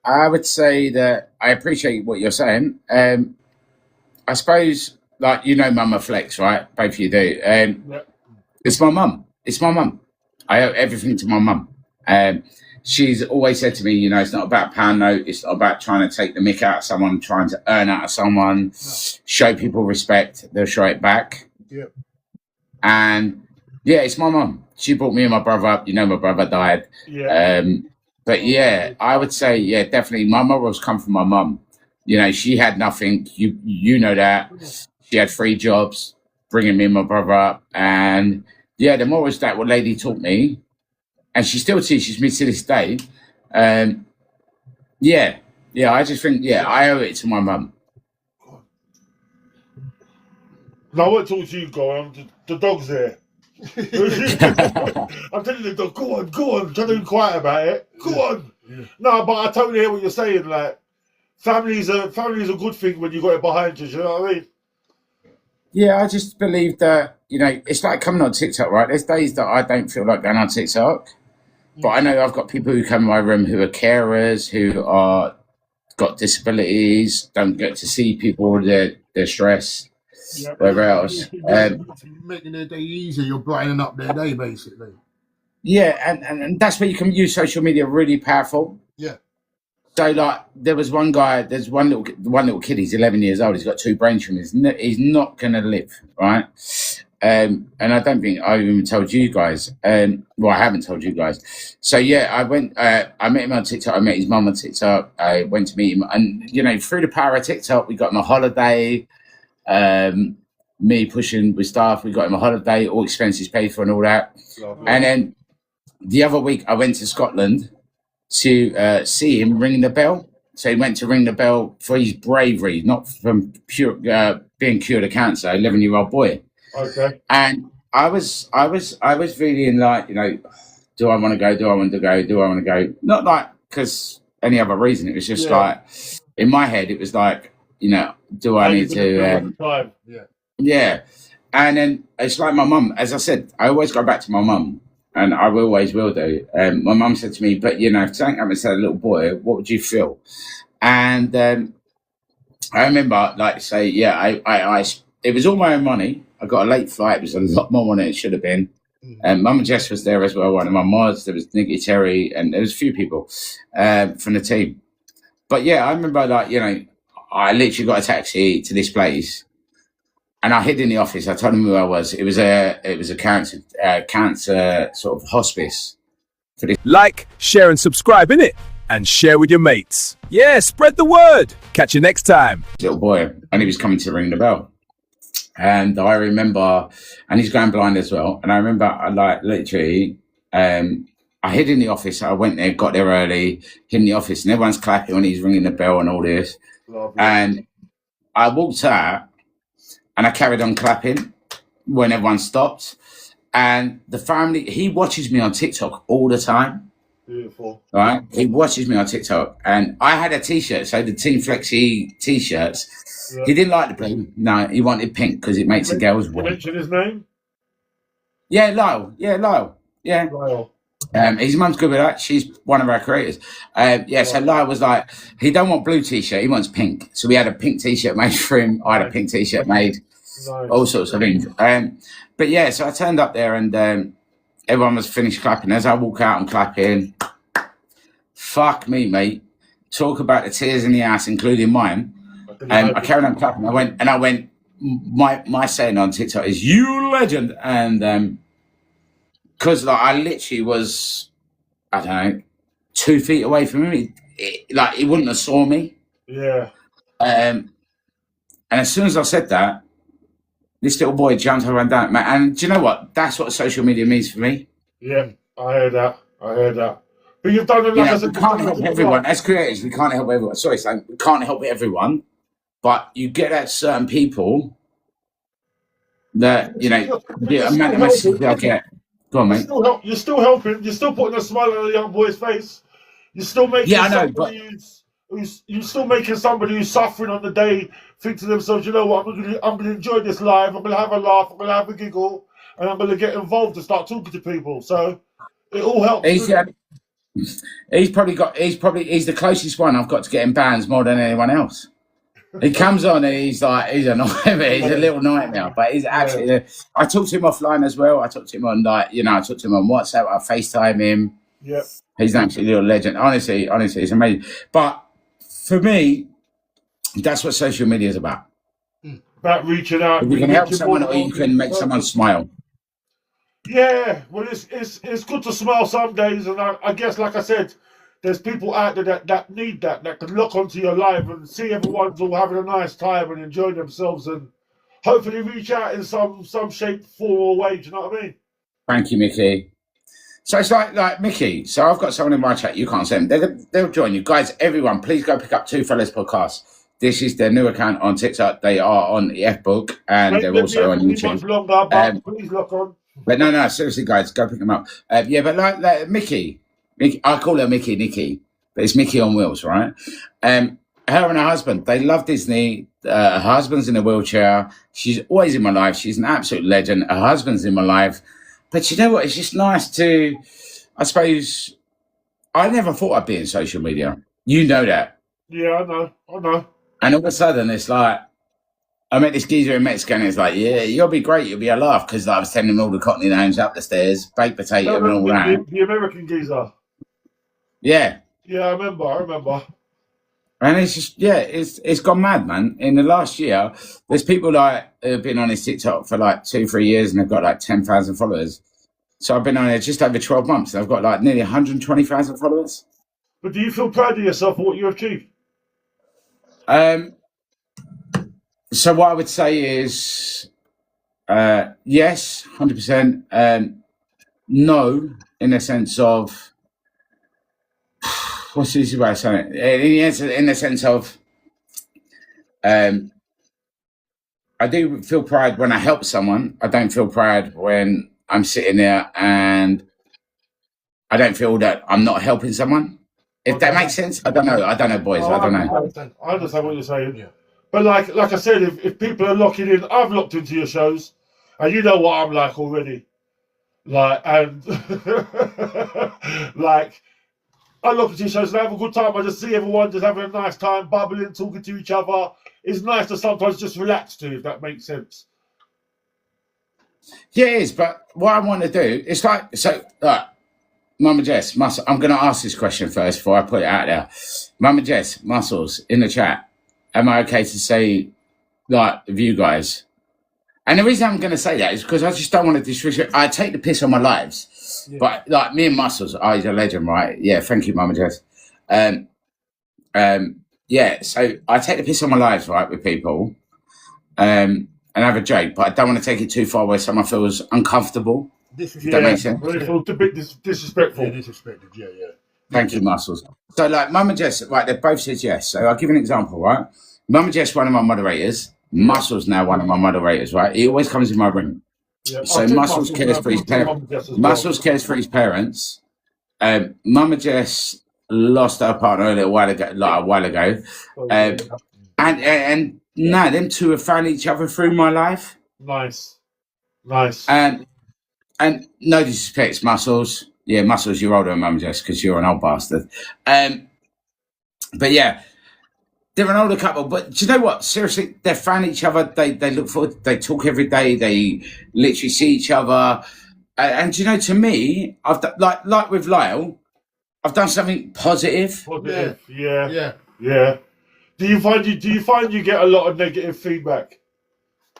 I would say that I appreciate what you're saying. I suppose, like, Mama Flex, right? Both of you do. It's my mum. It's my mum. I owe everything to my mum. She's always said to me, it's not about pound note. It's not about trying to take the mick out of someone, trying to earn out of someone, show people respect. They'll show it back. Yep. And yeah, it's my mum. She brought me and my brother up. My brother died. Yeah. But yeah, I would say, yeah, definitely my morals come from my mum. She had nothing. You know that. She had 3 jobs, bringing me and my brother up. And yeah, the morals that what lady taught me, and she still teaches me to this day. Yeah, I just think, I owe it to my mum. Now I won't talk to you, go on. The dog's there. I'm telling the dog, go on. Try to be quiet about it. Go on. Yeah. No, but I totally hear what you're saying. Like, family's a good thing when you got it behind you. You know what I mean? Yeah, I just believe that it's like coming on TikTok, right? There's days that I don't feel like going on TikTok, but I know I've got people who come in my room who are carers, who are got disabilities, don't get to see people, their stress. Yep. Whatever else. Making their day easier, you're brightening up their day, basically. Yeah, and that's where you can use social media really powerful. Yeah. So, like, there was one guy, there's one little kid, he's 11 years old, he's got 2 brain tumors. He's not going to live, right? And I don't think I even told you guys. I haven't told you guys. So, yeah, I met him on TikTok, I met his mum on TikTok, I went to meet him. And, through the power of TikTok, we got him a holiday. Me pushing with staff, we got him a holiday, all expenses paid for and all that. Lovely. And then the other week I went to Scotland to see him ring the bell. So he went to ring the bell for his bravery, not from pure being cured of cancer. 11-year-old boy, Okay. and I was feeling like, do I want to go? Do I want to go? Do I want to go? Not like because any other reason. It was just like in my head, it was like, do I need to? Yeah. And then it's like my mum, as I said, I always go back to my mum, and I always will do. My mum said to me, but if something happened to a little boy, what would you feel? And I remember, it was all my own money. I got a late flight. It was a lot more money than it should have been. And Mum and Jess was there as well. One of my mods, there was Nicky Terry, and there was a few people from the team. But yeah, I remember, I literally got a taxi to this place. And I hid in the office. I told him who I was. It was a cancer sort of hospice. Like, share and subscribe, innit? And share with your mates. Yeah, spread the word. Catch you next time. Little boy, and he was coming to ring the bell. And I remember, and he's going blind as well. And I remember, I hid in the office. I went there, got there early, hid in the office, and everyone's clapping when he's ringing the bell and all this. Lovely. And I walked out. And I carried on clapping when everyone stopped. And the family, he watches me on TikTok all the time. Beautiful. Right? He watches me on TikTok. And I had a T-shirt, so the Team Flexy T-shirts. Yeah. He didn't like the blue. No, he wanted pink because it makes the girls warm. You mention his name? Yeah, Lyle. Yeah, Lyle. Yeah. Lyle. His mum's good with that. She's one of our creators. So Lyle was like, he don't want blue T-shirt. He wants pink. So we had a pink T-shirt made for him. I had a pink T-shirt made. Nice. All sorts of things. But yeah, so I turned up there and everyone was finished clapping. As I walk out and clapping, fuck me, mate. Talk about the tears in the ass, including mine. I carried on clapping. I went. My saying on TikTok is "You legend," and because I literally was, I don't know, 2 feet away from him. He wouldn't have saw me. Yeah. And as soon as I said that, this little boy jumped up and down, man. And do you know what? That's what social media means for me. Yeah, I heard that. But you've done a lot. We can't help everyone. As creators, we can't help everyone. Sorry, Sam. We can't help everyone. But you get at certain people that, the amount of messages they'll get. Go on, mate. You're still helping. You're still putting a smile on a young boy's face. You're still making you're still making somebody who's suffering on the day think to themselves, you know what, I'm going to enjoy this live. I'm going to have a laugh. I'm going to have a giggle, and I'm going to get involved and start talking to people. So it all helps. He's the closest one I've got to getting bans more than anyone else. He comes on and he's a nightmare. He's a little nightmare, but he's actually. I talked to him offline as well. I talked to him on I talked to him on WhatsApp. I FaceTime him. Yep. He's an absolute little legend. Honestly, it's amazing. But for me, that's what social media is about. About reaching out. You can help someone, or you can make someone smile. Yeah, well, it's good to smile some days, and I guess, like I said, there's people out there that need that can look onto your live and see everyone's all having a nice time and enjoying themselves, and hopefully reach out in some shape, form, or way. Do you know what I mean? Thank you, Mickey. So it's like Mickey. So I've got someone in my chat. You can't see them. They'll join you, guys. Everyone, please go pick up Two Fellas Podcast. This is their new account on TikTok. They are on the F-Book, and they're also on YouTube. Much longer, but please look on. But no, seriously, guys, go pick them up. But like Mickey, I call her Nikki, but it's Mickey on wheels, right? Her and her husband, they love Disney. Her husband's in a wheelchair. She's always in my life. She's an absolute legend. Her husband's in my life. But you know what? It's just nice to, I suppose, I never thought I'd be in social media. You know that. Yeah, I know. And all of a sudden, it's like, I met this geezer in Mexico, and it's like, yeah, you'll be great. You'll be a laugh, because I was telling him all the Cockney names up the stairs, baked potato and all that. The American geezer. Yeah. Yeah, I remember. And it's just, it's gone mad, man. In the last year, there's people who've been on his TikTok for 2-3 years, and they've got 10,000 followers. So I've been on it just over 12 months, and I've got nearly 120,000 followers. But do you feel proud of yourself for what you achieved? So what I would say is, yes, 100%. No, in the sense of, what's the easy way of saying it? In the sense of, I do feel pride when I help someone. I don't feel pride when I'm sitting there and I don't feel that I'm not helping someone. If that makes sense, I don't know, boys. I don't know. I understand what you're saying. Yeah. But like I said, if people are locking in, I've locked into your shows, and you know what I'm like already. Like, and like, I look at your shows and I have a good time. I just see everyone just having a nice time, bubbling, talking to each other. It's nice to sometimes just relax to, if that makes sense. Yeah, it is. But what I want to do, it's like, so, Mama Jess, I'm going to ask this question first before I put it out there. Mama Jess, Muscles, in the chat, am I okay to say, like, of you guys? And the reason I'm going to say that is because I just don't want to disrespect. I take the piss on my lives. Yeah. But, like, me and Muscles, he's a legend, right? Yeah, thank you, Mama Jess. Yeah, so I take the piss on my lives, right, with people and have a joke, but I don't want to take it too far where someone feels uncomfortable. That makes sense. It feels a bit disrespectful. Yeah, disrespected, yeah. Thank you, Muscles. So, like, Mama Jess, right, they both said yes. So I'll give you an example, right? Mama Jess, one of my moderators. Muscles now one of my moderators, right? He always comes in my room. Yeah, so Muscles cares for his parents. Muscles cares for his parents. Mama Jess lost her partner a while ago. And no, them two have found each other through my life. Nice. And no disrespect, Muscles. Yeah, Muscles, you're older than Mama Jess because you're an old bastard. But yeah, they're an older couple. But do you know what? Seriously, they found each other. They look forward. They talk every day. They literally see each other. And you know, to me, I've done, like with Lyle, I've done something positive. Yeah. Do you find you get a lot of negative feedback?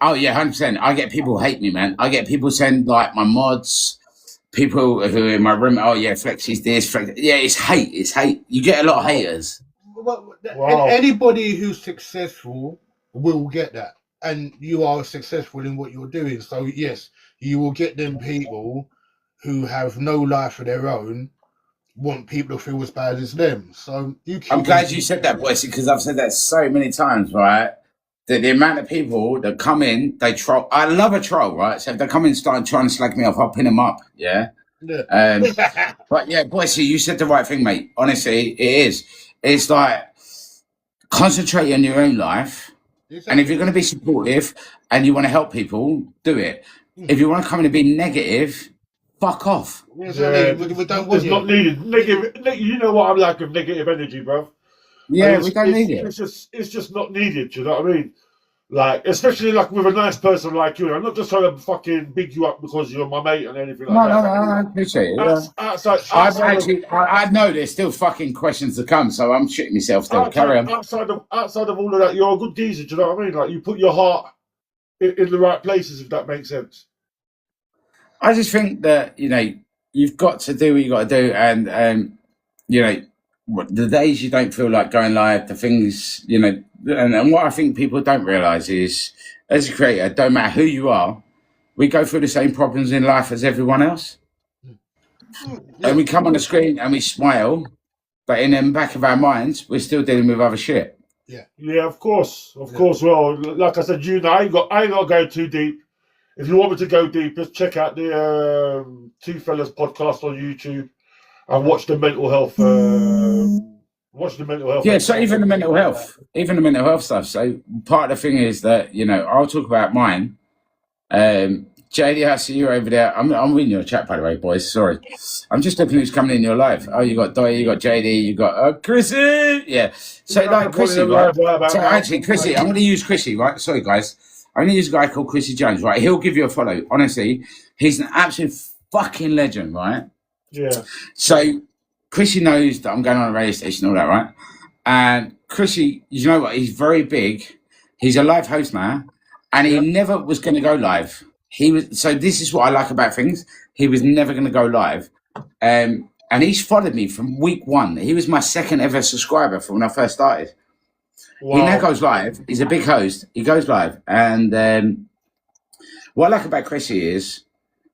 Oh yeah, 100%. I get people hate me, man. I get people saying like my mods, people who are in my room. Oh yeah, Flexy's this. Yeah, it's hate. You get a lot of haters. Well, anybody who's successful will get that, and you are successful in what you're doing. So yes, you will get them people who have no life of their own, want people to feel as bad as them. So I'm glad you said that, Boyce, because I've said that so many times, right? That the amount of people that come in, they troll. I love a troll, right? So if they come in and start trying to slag me off, I'll pin them up, yeah? But yeah, Boyce, you said the right thing, mate. Honestly, it is. It's like, concentrate on your own life. Exactly. And if you're going to be supportive and you want to help people, do it. If you want to come in and be negative, fuck off. It's not needed. Negative. You know what I'm like with negative energy, bro. Yeah, we don't need it. It's just not needed. You know what I mean? Like, especially like with a nice person like you. I'm not just trying to fucking big you up because you're my mate and anything like that. No, I appreciate it. I know there's still fucking questions to come, so I'm shitting myself still. Carry on. Outside of all of that, you're a good geezer. Do you know what I mean? Like, you put your heart in the right places, if that makes sense. I just think that, you know, you've got to do what you got to do, and you know, the days you don't feel like going live, the things, you know, and what I think people don't realise is, as a creator, don't matter who you are, we go through the same problems in life as everyone else. And we come on the screen and we smile, but in the back of our minds, we're still dealing with other shit. Yeah, of course. Well, like I said, you know, I ain't got to go too deep. If you want me to go deep, just check out the Two Fellas podcast on YouTube and watch the mental health. Yeah, so even the mental health stuff. So part of the thing is that, you know, I'll talk about mine. JD, I see you over there. I'm reading your chat, by the way, boys. Sorry. I'm just looking who's coming in your live. Oh, you got Dottie, you got JD, you got Chrissy. Yeah. So like Chrissy, right? So actually, Chrissy, I'm going to use Chrissy, right? Sorry, guys. I'm going to use a guy called Chrissy Jones, right? He'll give you a follow. Honestly, he's an absolute fucking legend, right? Yeah. So Chrissy knows that I'm going on a radio station and all that, right? And Chrissy, you know what? He's very big. He's a live host now, and he never was going to go live. So this is what I like about things. He was never going to go live. And he's followed me from week one. He was my second ever subscriber from when I first started. Wow. He now goes live. He's a big host. He goes live. And what I like about Chrissy is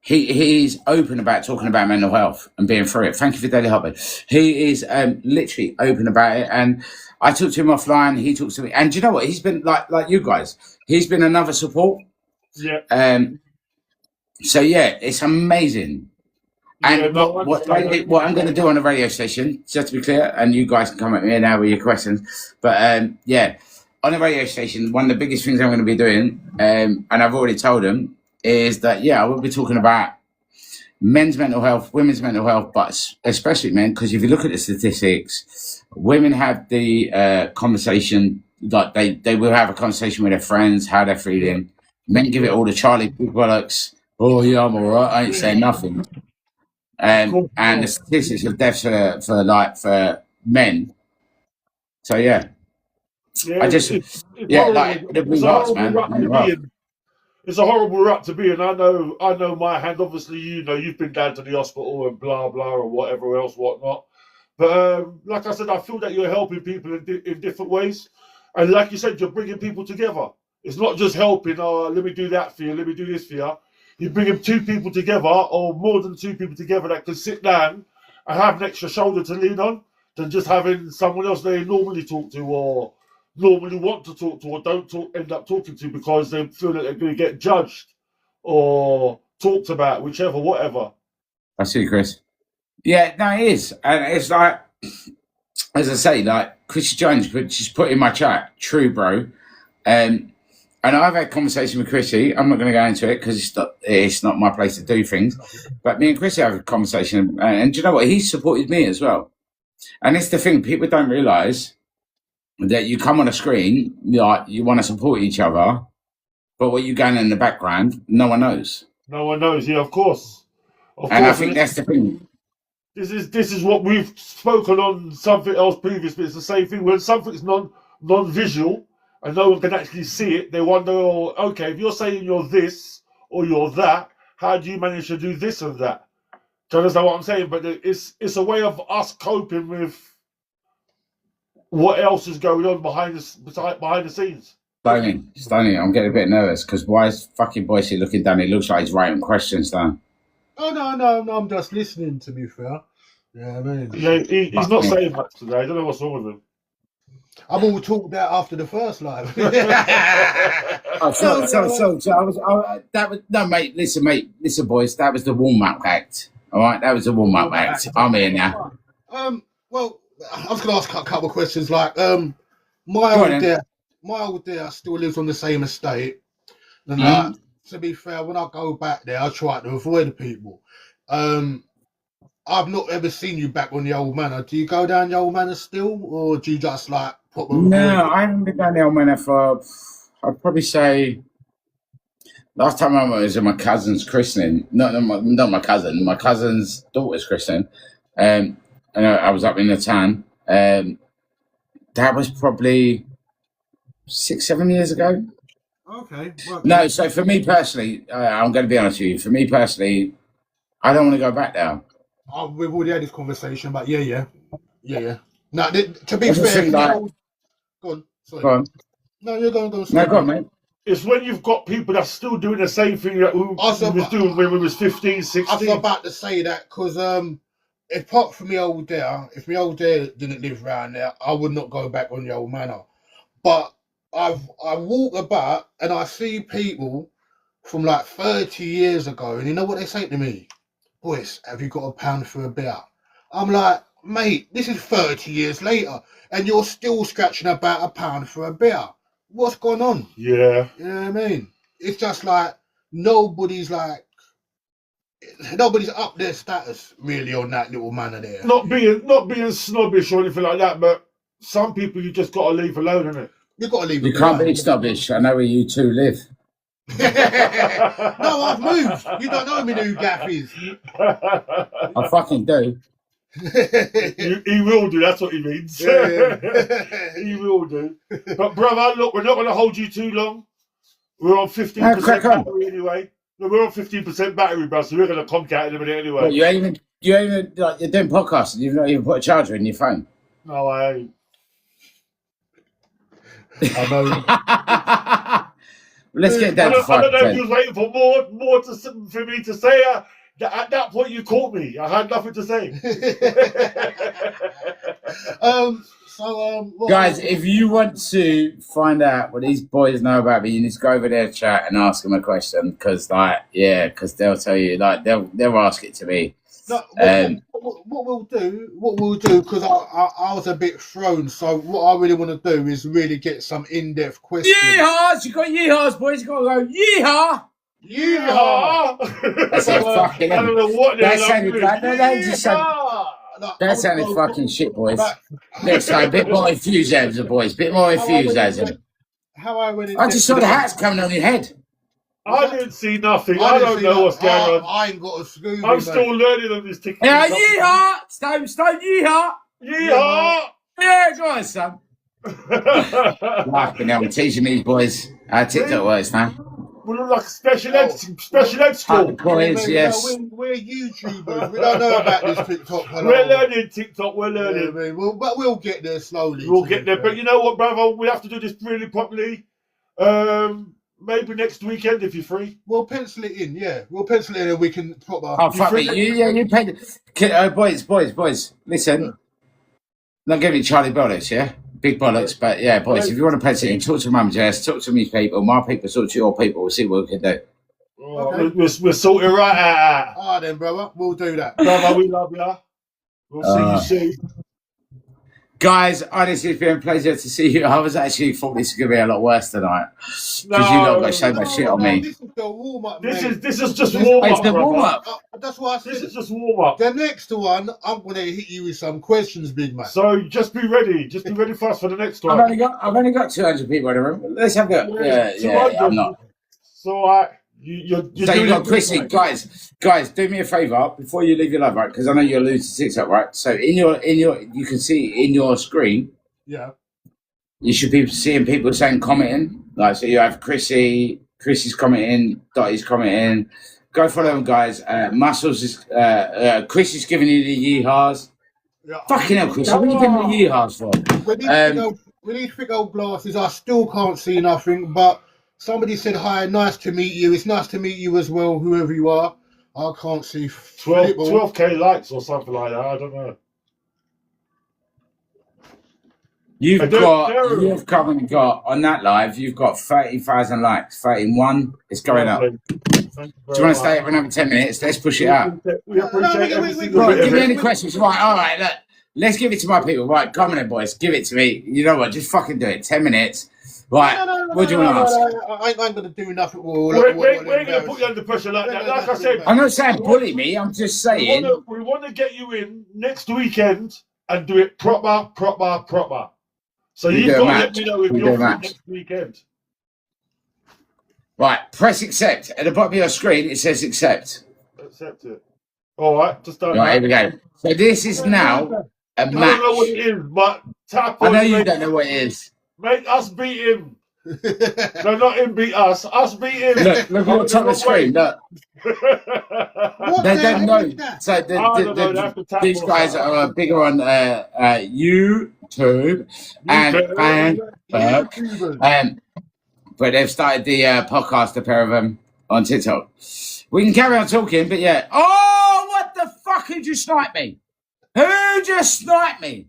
he's open about talking about mental health and being through it. Thank you for daily hobby. He is literally open about it, and I talk to him offline. He talks to me, and do you know what? He's been like you guys. He's been another support. Yeah. So yeah, it's amazing. And Yeah, no, what I'm going to do on the radio station, just to be clear, and you guys can come at me now with your questions. But yeah, on the radio station, one of the biggest things I'm going to be doing, and I've already told them, is that I will be talking about men's mental health, women's mental health, but especially men, because if you look at the statistics, women have the conversation, like they will have a conversation with their friends, how they're feeling. Men give it all the Charlie bollocks. Oh yeah, I'm all right. I ain't saying nothing. And the statistics of deaths for men. So yeah, I just it's like the blue hearts, man. It's a horrible rut to be in. I know my hand. Obviously, you've been down to the hospital and blah blah or whatever else, whatnot. But like I said, I feel that you're helping people in different ways, and like you said, you're bringing people together. It's not just helping. Oh, let me do that for you. Let me do this for you. You bring two people together, or more than two people together, that can sit down and have an extra shoulder to lean on, than just having someone else they normally talk to or normally want to talk to or don't end up talking to because they feel that they're going to get judged or talked about, whatever. I see, Chris. Yeah, no, it is. And it's like, as I say, like Chris Jones, just put in my chat, true, bro. And I've had conversation with Chrissy. I'm not going to go into it because it's not my place to do things. But me and Chrissy have a conversation. And do you know what? He supported me as well. And it's the thing. People don't realise that you come on a screen, like you want to support each other. But what you're going in the background, no one knows. No one knows. Yeah, of course. I think that's the thing. This is what we've spoken on something else previously. It's the same thing. When something's non-visual, and no one can actually see it, they wonder, okay, if you're saying you're this or you're that, how do you manage to do this and that? Do you understand what I'm saying? But it's a way of us coping with what else is going on behind the scenes. Stunning. I'm getting a bit nervous because why is fucking Boise looking down? He looks like he's writing questions down. Oh, no, I'm just listening, to be fair. Yeah, I mean. Yeah, he's not saying much today. I don't know what's wrong with him. I'm all talked about after the first live. So mate. Listen, boys. That was the warm-up act. All right, that was the warm-up act. I'm here now. Well, I was going to ask a couple of questions. Like, my old dad still lives on the same estate, and to be fair, when I go back there, I try to avoid people. I've not ever seen you back on the old manor. Do you go down the old manor still, or do you just like put them? No, I haven't been down the old manor for, I'd probably say, last time I was at my cousin's christening. Not my cousin, my cousin's daughter's christening. And I was up in the town. That was probably 6-7 years ago. Okay. Well, no, so for me personally, I'm going to be honest with you. For me personally, I don't want to go back there. We've already had this conversation, but yeah. No, to be fair, go on. Sorry. Go on. No, you're going. No, go on, mate. It's when you've got people that's still doing the same thing that we was doing when we was 15, 16. I was about to say that because apart from my old dad, if my old dad didn't live around there, I would not go back on the old manor. But I walk about and I see people from like 30 years ago, and you know what they say to me? Boys, have you got £1 for a beer? I'm like, mate, this is 30 years later, and you're still scratching about £1 for a beer. What's going on? Yeah. You know what I mean? It's just like nobody's up their status really on that little manor there. Not being snobbish or anything like that, but some people you just got to leave alone, innit? You got to leave. You can't be snobbish. I know where you two live. No, I've moved. You don't know me who Gaff is. I fucking do. He will do, that's what he means. Yeah. He will do. But brother, look, we're not going to hold you too long. We're on 15% battery anyway. No, we're on 15% battery, bro, so we're going to conk out in a minute anyway. Well, you ain't even like, you're doing podcasts and you've not even put a charger in your phone. No, I ain't. I know. let's get down to I don't know if 5%. you was waiting for more for me to say. At that point, you caught me. I had nothing to say. Guys, if you want to find out what these boys know about me, you need to go over their chat and ask them a question, because they'll tell you, like, they'll ask it to me. No, what we'll do, because I was a bit thrown. So what I really want to do is really get some in-depth questions. Yeehaws! You got yeehaws, boys. You got to go yeehaw. Yeehaw! That's a fucking. I don't know what that sounded fucking shit, boys. Next time, a bit more enthusiasm, boys. Bit more enthusiasm. I just saw the hats coming on your head. I didn't see nothing. I don't know what's going on. I ain't got a Scooby. I'm still learning on this TikTok. Yeah, yeehaw! Stone, yeehaw! Yeehaw! Yeah, go on, son. Fucking hell, we're teaching these boys how TikTok works, man. We look like a special ed school. Boys, yes. We're YouTubers. We don't know about this TikTok. We're learning TikTok. We're learning. Yeah, but we'll get there slowly. We'll get there. But you know what, brother? We have to do this really properly. Maybe next weekend if you're free. We'll pencil it in, yeah. We'll pencil it in and we can proper. Oh, fuck me. You paid. Boys, listen. Not giving Charlie bollocks, yeah? Big bollocks, but yeah, boys, if you want to pencil it in, talk to Mum Jess, talk to me people, my people, talk to your people, we'll see what we can do. Okay. We're sorting right out. All right then, brother. We'll do that. Brother, we love you. We'll see you soon. Guys, honestly, it's been a pleasure to see you. I was actually thought this was going to be a lot worse tonight. Because you lot got so much shit on me. This is the warm-up, This is just warm-up. It's the warm-up. That's why I said This is just warm-up. the next one, I'm going to hit you with some questions, big man. So just be ready. Just be ready for us for the next one. I've only got 200 people in the room. Let's have a yeah, I'm not. So you're So you got Chrissy, guys, do me a favour before you leave your live, right? Because I know you're losing TikTok, right? So in your, you can see in your screen. Yeah. You should be seeing people commenting. Like, so you have Chrissy's commenting, Dottie's commenting. Go follow them, guys. Muscles is Chris is giving you the yeehaws. Yeah. Fucking hell, Chris, what are you giving me the yeehaws for? With these thick old glasses, I still can't see nothing, but somebody said hi, nice to meet you. It's nice to meet you as well, whoever you are. I can't see 12K likes or something like that. I don't know. You've currently got on that live. You've got 30,000 likes. 31. It's going up. Do you want to stay for another 10 minutes? Let's push it up. We appreciate everything. Right, give me any questions. Right, all right. Look, let's give it to my people. Right, come on, then, boys. Give it to me. You know what? Just fucking do it. 10 minutes. Right. What do you want to ask? I ain't going to do nothing. We're going to put you under pressure like that. Like I said, I'm not saying bully me. I'm just saying. We want to get you in next weekend and do it proper. So you've got to let me know if you're free next weekend. Right, press accept. At the bottom of your screen, it says accept. Accept it. All right, just don't. Right, here we go. So this is now a match. I don't know what it is, but tap on. I know you don't know what it is. Make us beat him. No, not him beat us. Us beat him. Look at the top of the screen. Look. They don't know. So these guys are bigger on YouTube and Facebook. But they've started the podcast, the pair of them, on TikTok. We can carry on talking, but yeah. Oh, what the fuck? Who just sniped me? Who just sniped me?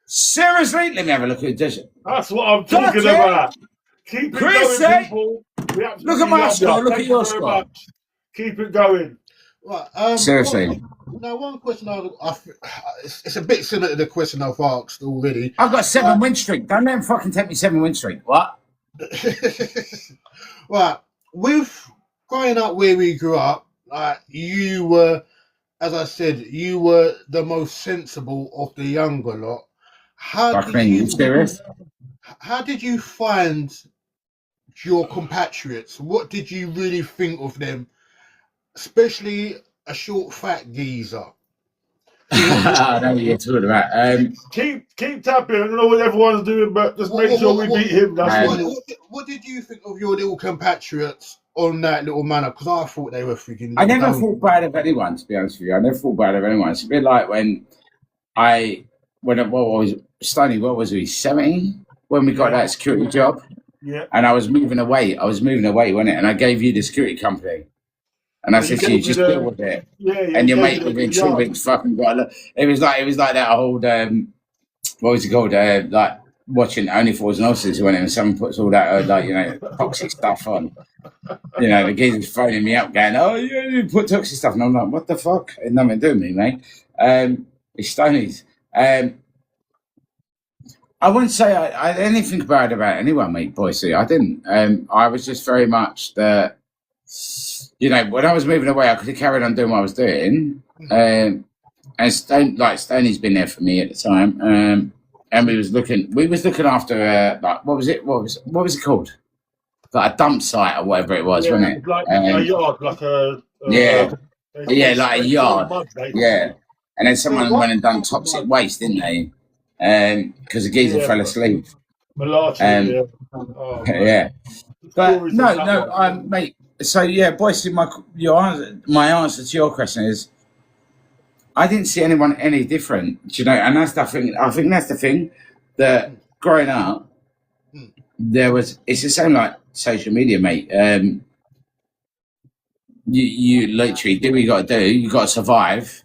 Seriously? Let me have a look at this. That's what I'm talking about. Keep it going, people. Look at my score. Look at your score. Keep it going. Right, seriously. Now, one question it's a bit similar to the question I've asked already. I've got 7 win streak. Don't let them fucking take me 7 win streak. What? Right, with growing up where we grew up, you were, as I said, you were the most sensible of the younger lot. How did you find your compatriots? What did you really think of them, especially a short, fat geezer? I know what you're talking about. Keep tapping. I don't know what everyone's doing, but just make sure we beat him. What did you think of your little compatriots on that little manner? Because I thought they were freaking. I never thought bad of anyone, to be honest with you. I never thought bad of anyone. It's a bit like when what was Stoney? What was he? 17 when we got that security job. Yeah. And I was moving away. Wasn't it? And I gave you the security company. And I And you said to you, gave me just the- deal with it. Yeah, And your you mate gave me the within 2 yard. weeks fucking got a look. It was like that old what was it called? Like watching Only Fools and Horses when someone puts all that toxic stuff on. The geezer's phoning me up going, "Oh, you put toxic stuff," and I'm like, "What the fuck?" It nothing to do with me, mate. It's Stonies. I wouldn't say I had anything bad about anyone, mate, Boise. I didn't. I was just very much that, when I was moving away, I could have carried on doing what I was doing. And Stoney's been there for me at the time. And we was looking after what was it called? Like a dump site or whatever it was, wasn't it? Like a yard, like a like a yard. Yeah. And then someone went and done toxic waste, didn't they? Because the geezer fell asleep. Malarkey, yeah. But no, mate. So yeah, Boise, my answer to your question is, I didn't see anyone any different, and that's the thing. I think that's the thing that growing up, it's the same like social media, mate. You literally do what you got to do. You got to survive.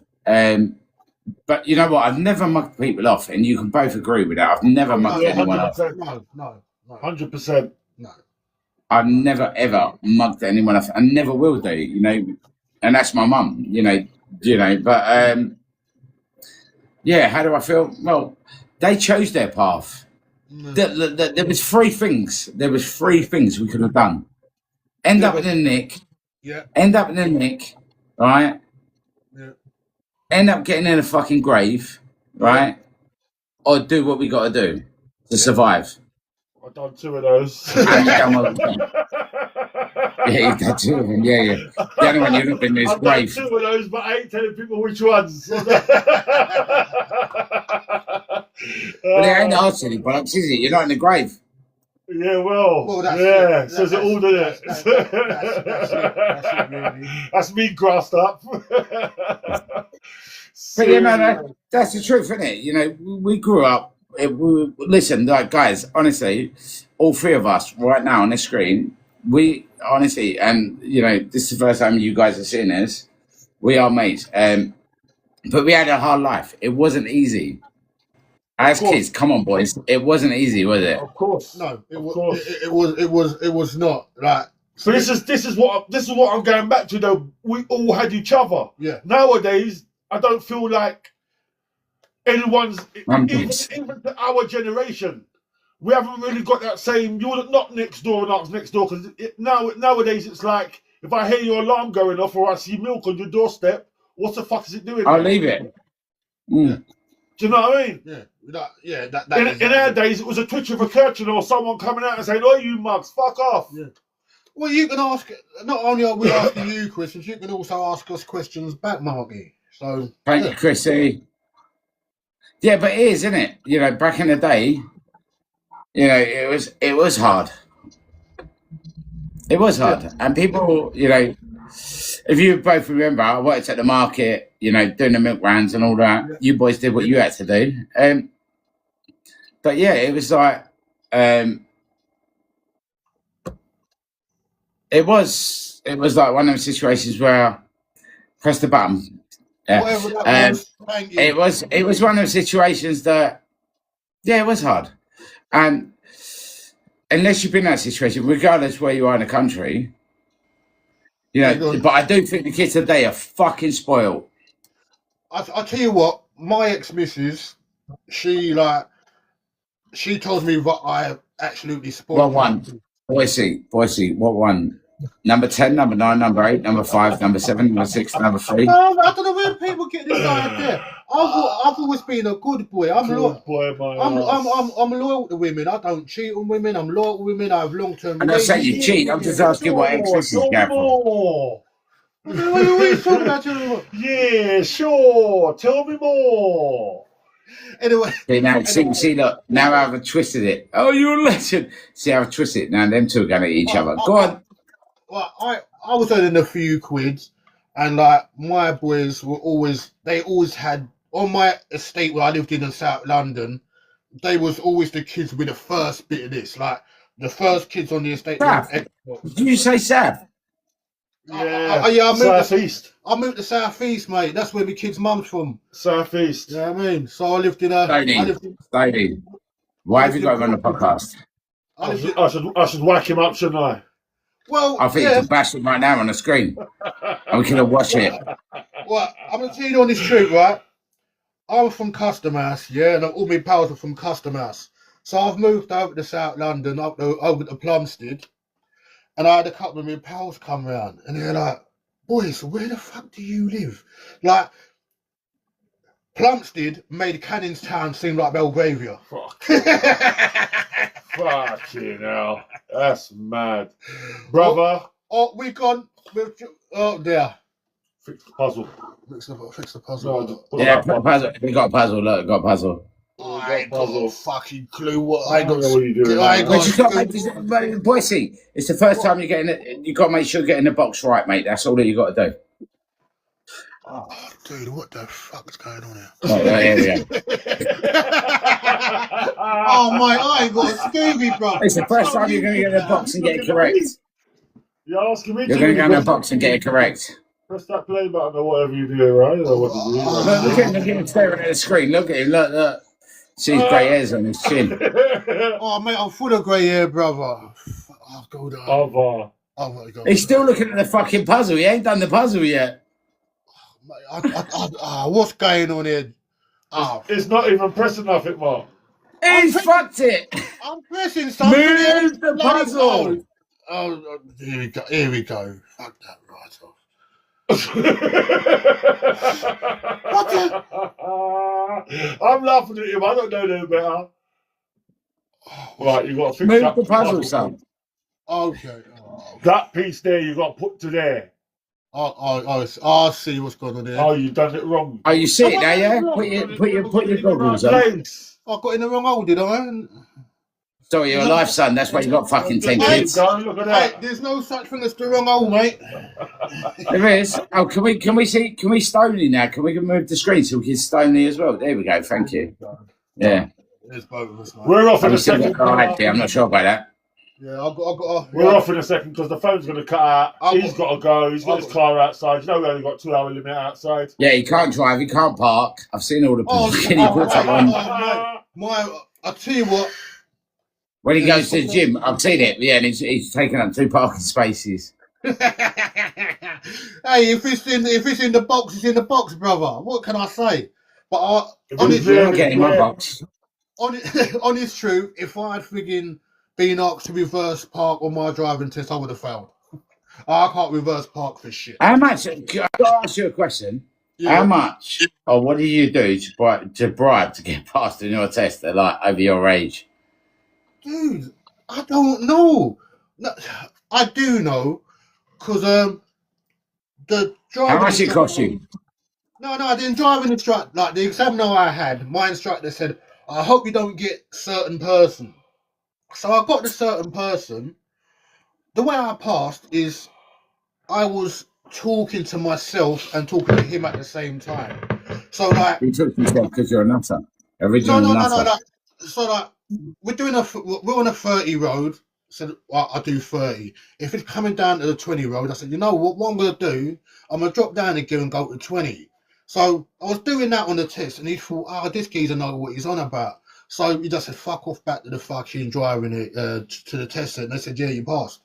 But you know what? I've never mugged people off, and you can both agree with that. I've never mugged anyone off. No. 100%. No. I've never ever mugged anyone off, and never will do. And that's my mum. But how do I feel? Well, they chose their path. There was three things. There was three things we could have done. End up in a nick. Yeah. End up in a nick, right? Yeah. End up getting in a fucking grave, right? Or do what we got to do to survive. I've done 2 of those. And you done what we done. Yeah, you've done 2 of them. Yeah. The only one you've not been in is I've grave. done 2 of those, but I ain't telling people which ones. Well, it ain't hard to but is it? You're not in the grave. Yeah, well that's yeah, it. says it all, doesn't it? That's it, really. That's me grassed up. But that's the truth, isn't it? We grew up. Listen, like guys, honestly, all 3 of us right now on the screen, we honestly, and this is the first time you guys are seeing this. We are mates, but we had a hard life. It wasn't easy. As kids, come on, boys. It wasn't easy, was it? Of course. No, it was not. Like, so this is what I'm going back to though. We all had each other. Yeah. Nowadays, I don't feel like anyone's even to our generation. We haven't really got that same. You would knock next door because nowadays it's like if I hear your alarm going off or I see milk on your doorstep, what the fuck is it doing? I'll leave it. Yeah. Do you know what I mean? Yeah. In our days, it was a twitch of a curtain or someone coming out and saying, "Oh, you mugs, fuck off." Yeah. Well, you can ask. Not only are we asking you questions, you can also ask us questions back, Marky. So thank you, Chrissy. Yeah, but it is, isn't it? Back in the day, it was hard. It was hard, and people, if you both remember, I worked at the market, doing the milk rounds and all that. Yeah. You boys did what you had to do. But yeah, it was like, it was like one of those situations where press the button. Whatever that was, thank you. It was one of those situations that, it was hard. And unless you've been in that situation, regardless where you are in the country, but I do think the kids today are fucking spoiled. I tell you what, my ex-missus, she told me what I absolutely spoiled. What one? Boise, what one? Number 10, number 9, number 8, number 5, number 7, number 6, number 3. I don't know where people get this idea. I've always been a good boy. I'm loyal. I'm loyal to women. I don't cheat on women. I'm loyal to women. I have long-term. I'm not saying you cheat. I'm just asking what ex-missus get from. What are you talking about? Yeah, sure. Tell me more. Anyway. See, look, now I've twisted it. Oh, you're a legend. See, I've twisted it. Now them two are going to eat each other. Go on. Well, I was earning a few quids, and my boys were always had on my estate where I lived in South London. They was always the kids with the first bit of this. Like The first kids on the estate. Sav. Xbox. Did you say Sav? Yeah, Yeah, Southeast. I moved to South East, mate. That's where my kids' mum's from. Southeast. You know what I mean? So I lived in a. Stony. Why have you got him on the podcast? I should whack him up, shouldn't I? Well, I think you can bash him right now on the screen. And we can watch it. Well, I'm going to tell you on this truth, right? I'm from Custom House, yeah, and all my pals are from Custom House. So I've moved over to South London, over to Plumstead, and I had a couple of my pals come round, and they're like, boys, where the fuck do you live? Like, Plumstead made Canning's Town seem like Belgravia. Fuck. Fucking hell. That's mad. Brother. We've gone. There. Fix the puzzle. Fix the puzzle. Yeah, puzzle. We got a puzzle. Look, got a puzzle. I ain't got a fucking clue what I got. What are you doing? Boise, it's the first time you're getting it. You got to make sure you're getting the box right, mate. That's all that you got to do. Oh, dude, what the fuck's going on here? Oh, here we go. Oh, mate, I ain't got a Scooby, bro. It's the first time you're going to get in the box and get it correct. You're asking me. You're going to go in the box and get it correct. Press that play button or whatever you do, right? Or what to do. Look at him staring at the screen. Look at him. Look. See his grey hairs on his chin. Oh, mate, I'm full of grey hair, brother. I've got He's still looking at the fucking puzzle. He ain't done the puzzle yet. What's going on here? It's not even pressing nothing, Mark. He's fucked it. I'm pressing something. Move the puzzle. Oh, here we go. Fuck that right off. What the? I'm laughing at him. I don't know no better. Right, you got to fix Move that the puzzle, son. Okay. That piece there, you got to put to there. I see what's going on there. Oh, you done it wrong. Oh, you see it now, yeah? Put your goggles on. I got in the wrong hole, did I? Sorry, you're alive, son. That's why you got fucking 10 kids. Look at that. Hey, there's no such thing as the wrong hole, mate. There is. Oh, can we see Stoney now? Can we move the screen so we can see Stoney as well? There we go. Thank you. Yeah. There's both of us, mate. We're off in a second. I'm not sure about that. Yeah, I've got. We're off in a second because the phone's going to cut out. He's got to go. He's got his car outside. You know, we only got 2 hour limit outside. Yeah, he can't drive. He can't park. I've seen all the I'll tell you what. When he goes to the gym, I've seen it. Yeah, and he's taken up 2 parking spaces. Hey, if it's in the box, it's in the box, brother. What can I say? But getting my box. Honest truth, if I had friggin' been asked to reverse park on my driving test, I would have failed. I can't reverse park for shit. How much? I've got to ask you a question. Yeah. How much, or what do you do to bribe to get past in your test? Like over your age. Dude, I don't know. No, I do know, because the driving. How much it cost you? No, I didn't driving instructor. Like the examiner I had, my instructor said, "I hope you don't get certain person." So I got the certain person. The way I passed is, I was talking to myself and talking to him at the same time. So like, you took yourself because you're a nutter. Original nutter. No. So like, we're on a 30 road. So I do 30. If it's coming down to the 20 road, I said, you know what I'm gonna do? I'm gonna drop down again and go to 20. So I was doing that on the test, and he thought, this geezer know what he's on about. So he just said, fuck off back to the fucking driving it to the test center. And they said, yeah, you passed.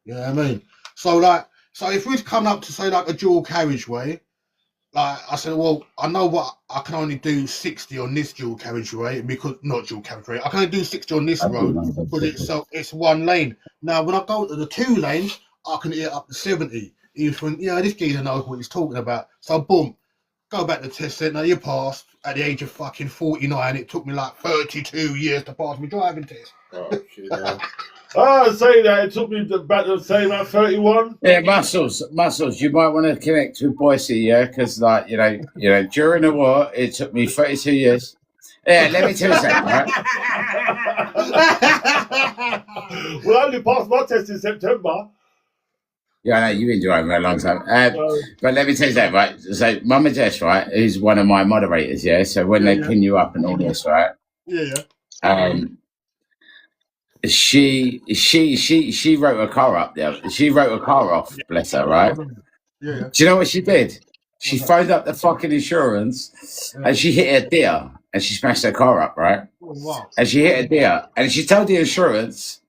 You know what I mean? So if we'd come up to say like a dual carriageway, like I said, well, I know what I can only do 60 on this dual carriageway because not dual carriageway. I can only do 60 on this road because it's one lane. Now when I go to the 2 lanes, I can hit up to 70. You think, this geezer knows what he's talking about. So boom, go back to the test centre. You passed at the age of fucking 49. It took me like 32 years to pass my driving test. I say that it took me back to the same at 31. Yeah, muscles. You might want to connect with Boise, yeah, because like you know, during the war, it took me 32 years. Yeah, let me tell you something, right? Well, I only passed my test in September. Yeah, I know, you've been driving for a long time. But let me tell you something, right? So, Mama Jess, right, is one of my moderators, yeah? So, when they pin you up and all this, right? Yeah. she wrote her car up there. She wrote her car off, bless her, right? Yeah. Do you know what she did? She phoned up the fucking insurance and she hit her deer and she smashed her car up, right? Oh, wow. And she hit a deer and she told the insurance,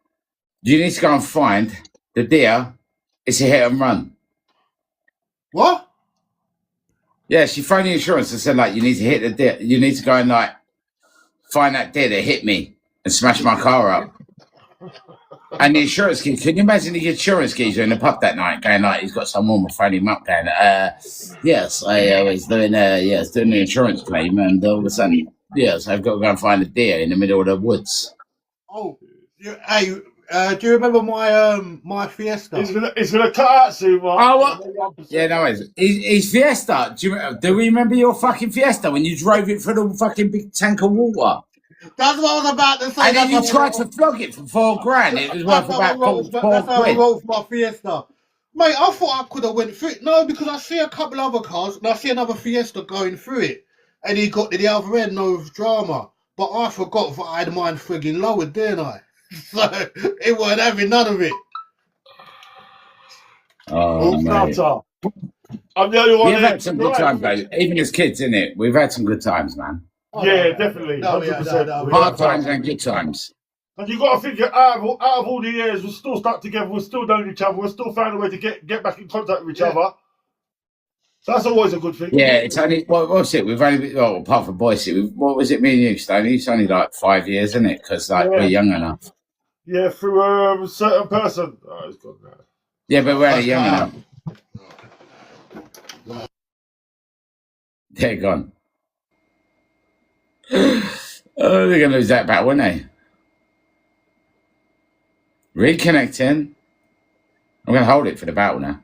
you need to go and find the deer. It's a hit and run. What? Yeah, she phoned the insurance and said, like, you need to hit the deer. You need to go and, like, find that deer that hit me and smash my car up. And the insurance geezer, can you imagine the insurance geezer in the pub that night going, like, he's got some woman phoning him up going, yes, I was doing the insurance claim, and all of a sudden, yes, I've got to go and find a deer in the middle of the woods. Oh, hey, do you remember my my Fiesta? It's gonna cut out soon, Mark. Oh, what? Yeah, no worries. His Fiesta, do we remember your fucking Fiesta when you drove it for the fucking big tank of water? That's what I was about to say. And then you tried to flog it for $4,000. It was worth about That's how I £4. wrote for my Fiesta. Mate, I thought I could have went through it. No, because I see a couple other cars and I see another Fiesta going through it. And he got to the other end, no drama. But I forgot that I had mine frigging lowered, didn't I? So it wasn't having none of it. Oh, mate. I'm the only one. We've had some good times, though. Even as kids, innit? We've had some good times, man. Yeah, definitely. No, 100%. Hard times and good times. And you got to think, out of all the years, we're still stuck together. We're still knowing each other. We're still finding a way to get back in contact with each other. So that's always a good thing. Yeah, it's only, what's it? We've only, well, apart from Boise, what was it, me and you, Stoney? It's only like 5 years, isn't it? Because, like, we're young enough. Yeah, through a certain person. Oh, it's gone now. Yeah, but we're only young enough. They're gone. Oh, they're going to lose that battle, won't they? Reconnecting. I'm going to hold it for the battle now.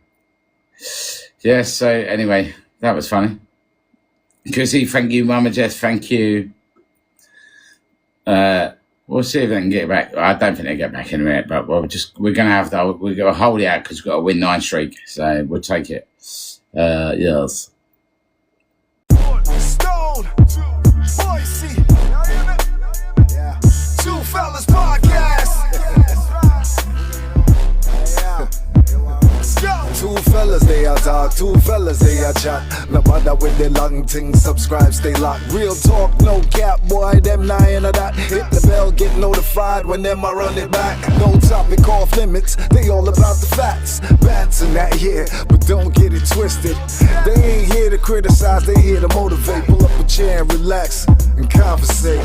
Yes, so anyway, that was funny. Chrissy, thank you. Mama Jess, thank you. We'll see if they can get back. I don't think they get back in a minute, but we're going to hold it out because we've got a win 9 streak. So we'll take it. Yes. Stone, Boise, yeah. Two Fellas Podcast. Two fellas, they are talk. Two fellas, they are chat. No matter with the long thing, subscribe, stay locked. Real talk, no cap, boy, them nine of that. Hit the bell, get notified when them I run it back. No topic off limits, they all about the facts. Bats in that here, but don't get it twisted. They ain't here to criticize, they here to motivate. Pull up a chair and relax and conversate.